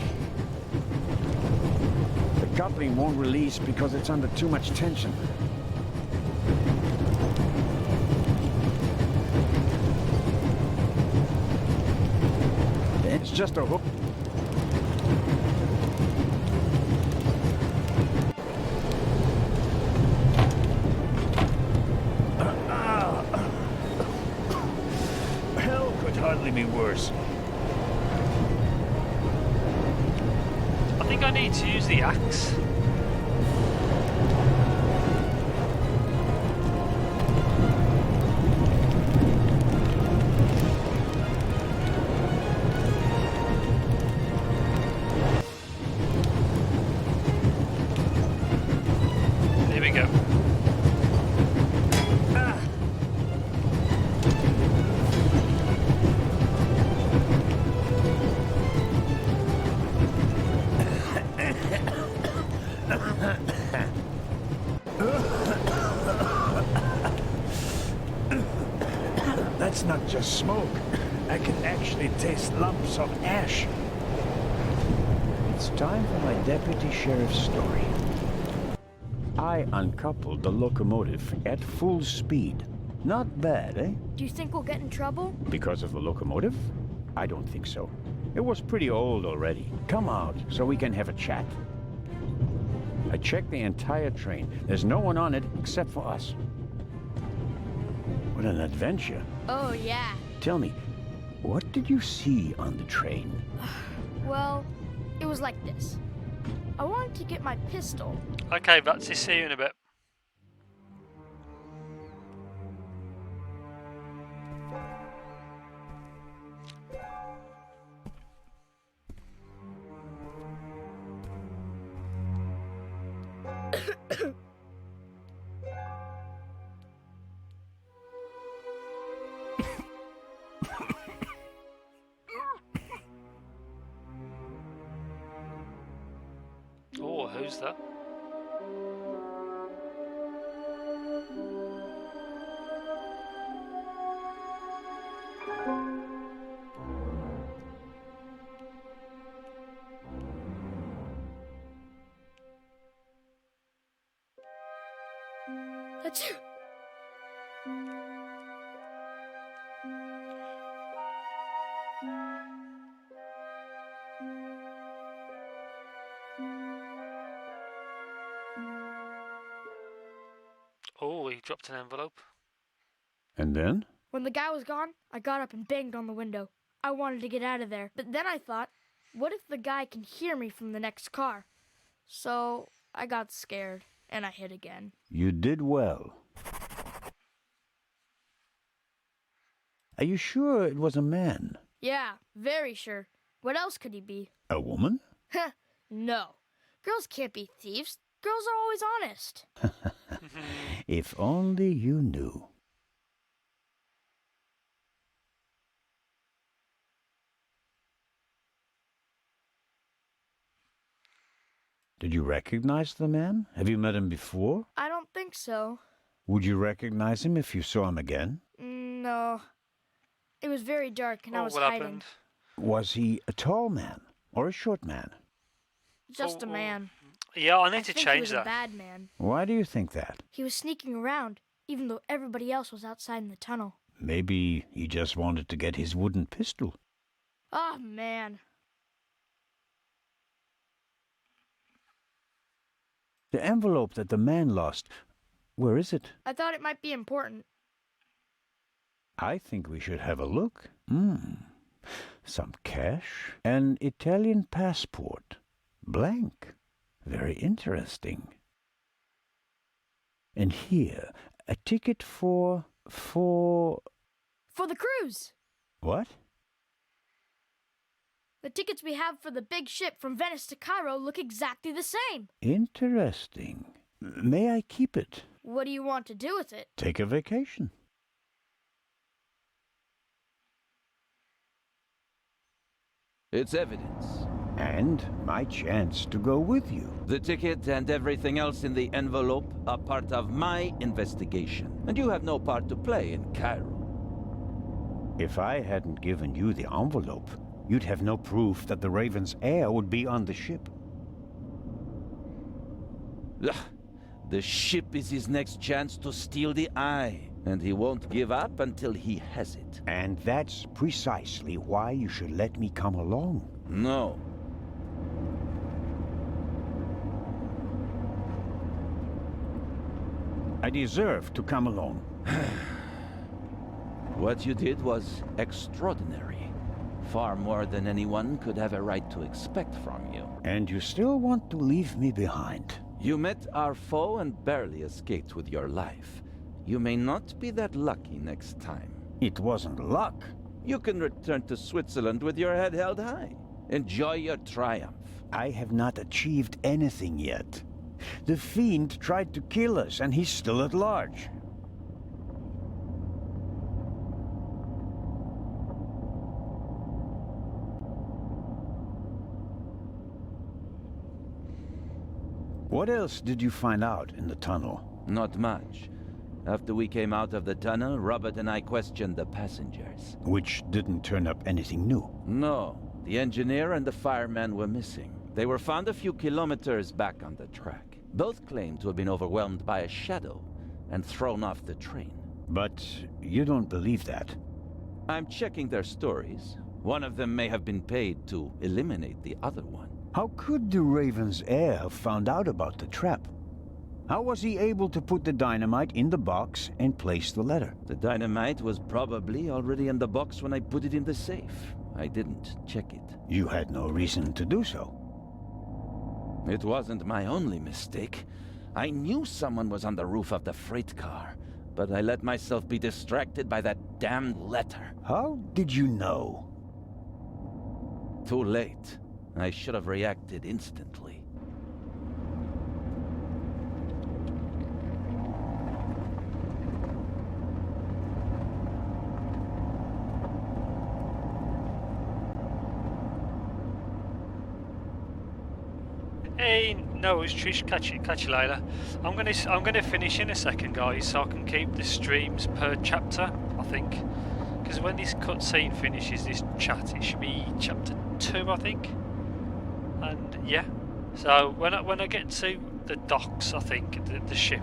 The coupling won't release because it's under too much tension. It's just a hook. Hell could hardly be worse. I think I need to use the axe. Here we go. That's not just smoke. I can actually taste lumps of ash. It's time for my deputy sheriff's story. I uncoupled the locomotive at full speed. Not bad, eh? Do you think we'll get in trouble? Because of the locomotive? I don't think so. It was pretty old already. Come out so we can have a chat. I checked the entire train. There's no one on it except for us. What an adventure. Oh, yeah. Tell me, what did you see on the train? Well, it was like this. I wanted to get my pistol. Okay, Vatsy, see you in a bit. Oh, who's that? That's you. Oh, he dropped an envelope. And then? When the guy was gone, I got up and banged on the window. I wanted to get out of there, but then I thought, what if the guy can hear me from the next car? So I got scared, and I hid again. You did well. Are you sure it was a man? Yeah, very sure. What else could he be? A woman? No. Girls can't be thieves. Girls are always honest. If only you knew. Did you recognize the man? Have you met him before? I don't think so. Would you recognize him if you saw him again? No. It was very dark and I was what hiding. happened? Was he a tall man or a short man? Just a man. Yeah, I need I to think he change was that. a bad man. Why do you think that? He was sneaking around, even though everybody else was outside in the tunnel. Maybe he just wanted to get his wooden pistol. Oh, man. The envelope that the man lost, where is it? I thought it might be important. I think we should have a look. Some cash, an Italian passport, blank. Very interesting. And here, a ticket for... For the cruise! What? The tickets we have for the big ship from Venice to Cairo look exactly the same. Interesting. May I keep it? What do you want to do with it? Take a vacation. It's evidence. And my chance to go with you. The ticket and everything else in the envelope are part of my investigation. And you have no part to play in Cairo. If I hadn't given you the envelope, you'd have no proof that the Raven's heir would be on the ship. Ugh. The ship is his next chance to steal the eye. And he won't give up until he has it. And that's precisely why you should let me come along. No. I deserve to come along. What you did was extraordinary. Far more than anyone could have a right to expect from you. And you still want to leave me behind? You met our foe and barely escaped with your life. You may not be that lucky next time. It wasn't luck. You can return to Switzerland with your head held high. Enjoy your triumph. I have not achieved anything yet. The Fiend tried to kill us, and he's still at large. What else did you find out in the tunnel? Not much. After we came out of the tunnel, Robert and I questioned the passengers. Which didn't turn up anything new. No. The engineer and the fireman were missing. They were found a few kilometers back on the track. Both claim to have been overwhelmed by a shadow and thrown off the train. But you don't believe that? I'm checking their stories. One of them may have been paid to eliminate the other one. How could the Raven's heir have found out about the trap? How was he able to put the dynamite in the box and place the letter? The dynamite was probably already in the box when I put it in the safe. I didn't check it. You had no reason to do so. It wasn't my only mistake. I knew someone was on the roof of the freight car, but I let myself be distracted by that damned letter. How did you know? Too late. I should have reacted instantly. Hey, no, it's Trish. Catch you later. I'm gonna finish in a second, guys, so I can keep the streams per chapter. I think, because when this cutscene finishes, this chat, it should be chapter 2, I think. And yeah, so when I get to the docks, I think the ship,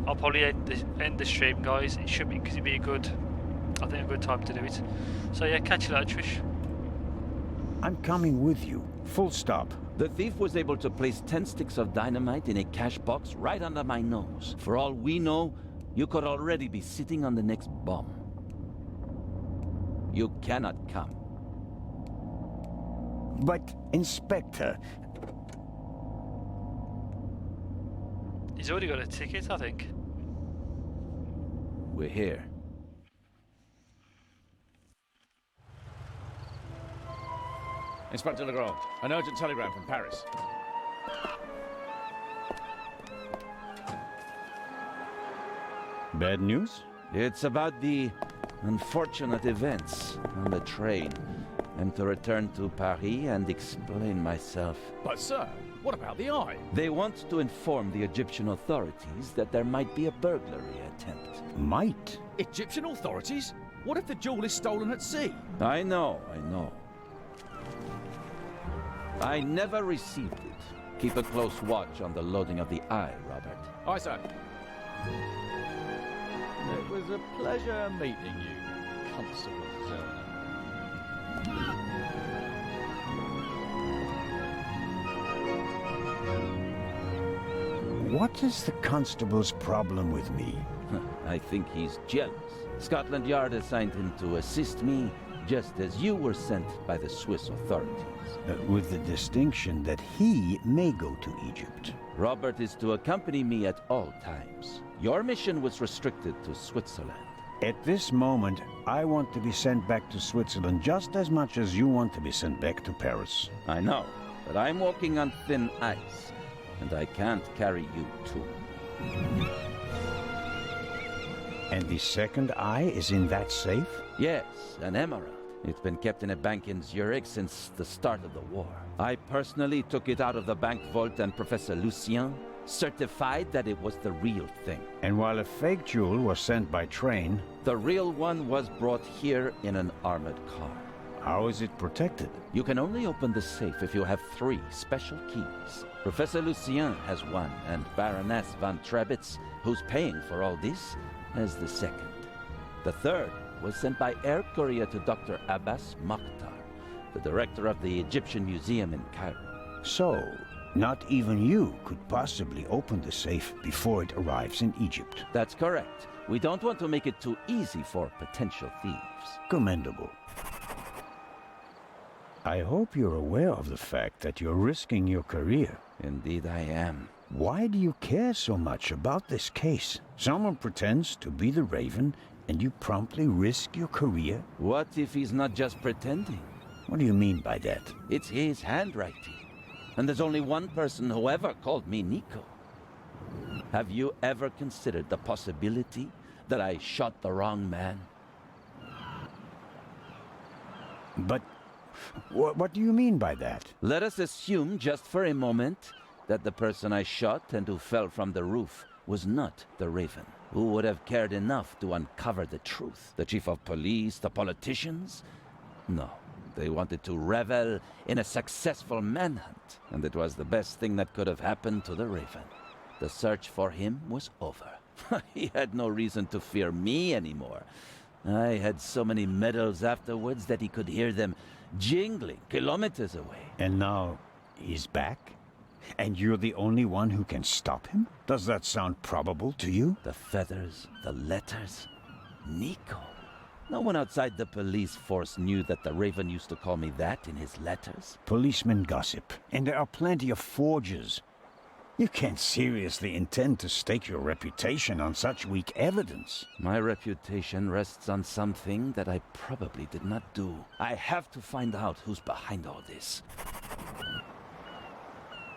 I'll probably end the stream, guys. It should be, because it'd be a good time to do it. So yeah, catch you later, Trish. I'm coming with you. Full stop. The thief was able to place 10 sticks of dynamite in a cash box right under my nose. For all we know, you could already be sitting on the next bomb. You cannot come. But, Inspector... He's already got a ticket, I think. We're here. Inspector Legrand, an urgent telegram from Paris. Bad news? It's about the unfortunate events on the train. I'm to return to Paris and explain myself. But sir, what about the eye? They want to inform the Egyptian authorities that there might be a burglary attempt. Might? Egyptian authorities? What if the jewel is stolen at sea? I know. I never received it. Keep a close watch on the loading of the eye, Robert. Aye, sir. It was a pleasure meeting you, Constable Zellner. What is the constable's problem with me? I think he's jealous. Scotland Yard assigned him to assist me, just as you were sent by the Swiss authorities. With the distinction that he may go to Egypt. Robert is to accompany me at all times. Your mission was restricted to Switzerland. At this moment, I want to be sent back to Switzerland just as much as you want to be sent back to Paris. I know, but I'm walking on thin ice, and I can't carry you too. And the second eye is in that safe? Yes, an emerald. It's been kept in a bank in Zurich since the start of the war. I personally took it out of the bank vault, and Professor Lucien certified that it was the real thing. And while a fake jewel was sent by train... The real one was brought here in an armored car. How is it protected? You can only open the safe if you have 3 special keys. Professor Lucien has one, and Baroness von Trebitz, who's paying for all this, has the second. The third was sent by air courier to Dr. Abbas Mokhtar, the director of the Egyptian Museum in Cairo. So, not even you could possibly open the safe before it arrives in Egypt. That's correct. We don't want to make it too easy for potential thieves. Commendable. I hope you're aware of the fact that you're risking your career. Indeed I am. Why do you care so much about this case? Someone pretends to be the Raven, and you promptly risk your career? What if he's not just pretending? What do you mean by that? It's his handwriting. And there's only one person who ever called me Nico. Have you ever considered the possibility that I shot the wrong man? But what do you mean by that? Let us assume just for a moment that the person I shot and who fell from the roof was not the Raven. Who would have cared enough to uncover the truth? The chief of police, the politicians? No. They wanted to revel in a successful manhunt, and it was the best thing that could have happened to the Raven. The search for him was over. He had no reason to fear me anymore. I had so many medals afterwards that he could hear them jingling kilometers away. And now he's back? And you're the only one who can stop him? Does that sound probable to you? The feathers, the letters, Nico. No one outside the police force knew that the Raven used to call me that in his letters. Policemen gossip, and there are plenty of forgers. You can't seriously intend to stake your reputation on such weak evidence. My reputation rests on something that I probably did not do. I have to find out who's behind all this.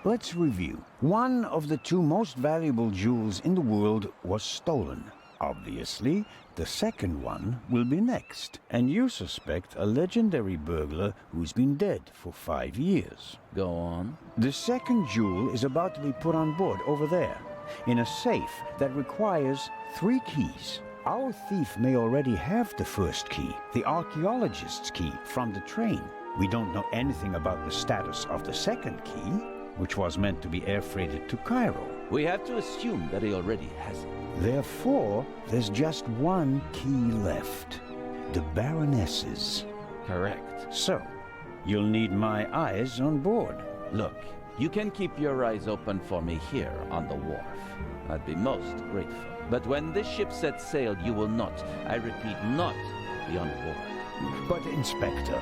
Let's review. One of the two most valuable jewels in the world was stolen. Obviously, the second one will be next. And you suspect a legendary burglar who's been dead for 5 years. Go on. The second jewel is about to be put on board over there, in a safe that requires 3 keys. Our thief may already have the first key, the archaeologist's key, from the train. We don't know anything about the status of the second key, which was meant to be air freighted to Cairo. We have to assume that he already has it. Therefore, there's just one key left. The Baroness's. Correct. So, you'll need my eyes on board. Look, you can keep your eyes open for me here on the wharf. I'd be most grateful. But when this ship sets sail, you will not, I repeat, not be on board. But, Inspector,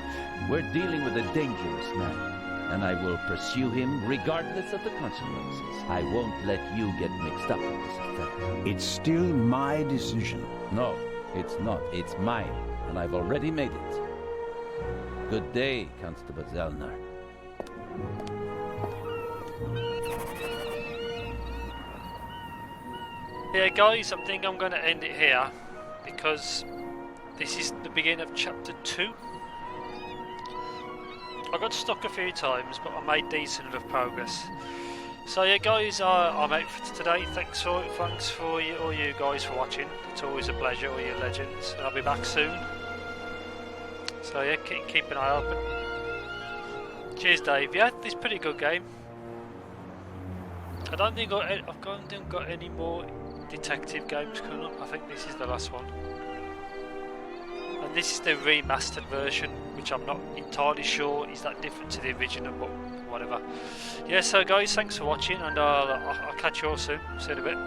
we're dealing with a dangerous man. And I will pursue him regardless of the consequences. I won't let you get mixed up in this affair. It's still my decision. No, it's not. It's mine, and I've already made it. Good day, Constable Zellner. Yeah, guys, I think I'm going to end it here because this is the beginning of chapter 2. I got stuck a few times, but I made decent enough progress. So yeah, guys, I'm out for today. Thanks for all you guys for watching. It's always a pleasure, all you legends. And I'll be back soon. So yeah, keep an eye open. Cheers, Dave. Yeah, this is a pretty good game. I don't think I've got any more detective games coming up. I think this is the last one. And this is the remastered version, which I'm not entirely sure is that different to the original, but whatever. Yeah, so guys, thanks for watching, and I'll catch you all soon. See you in a bit.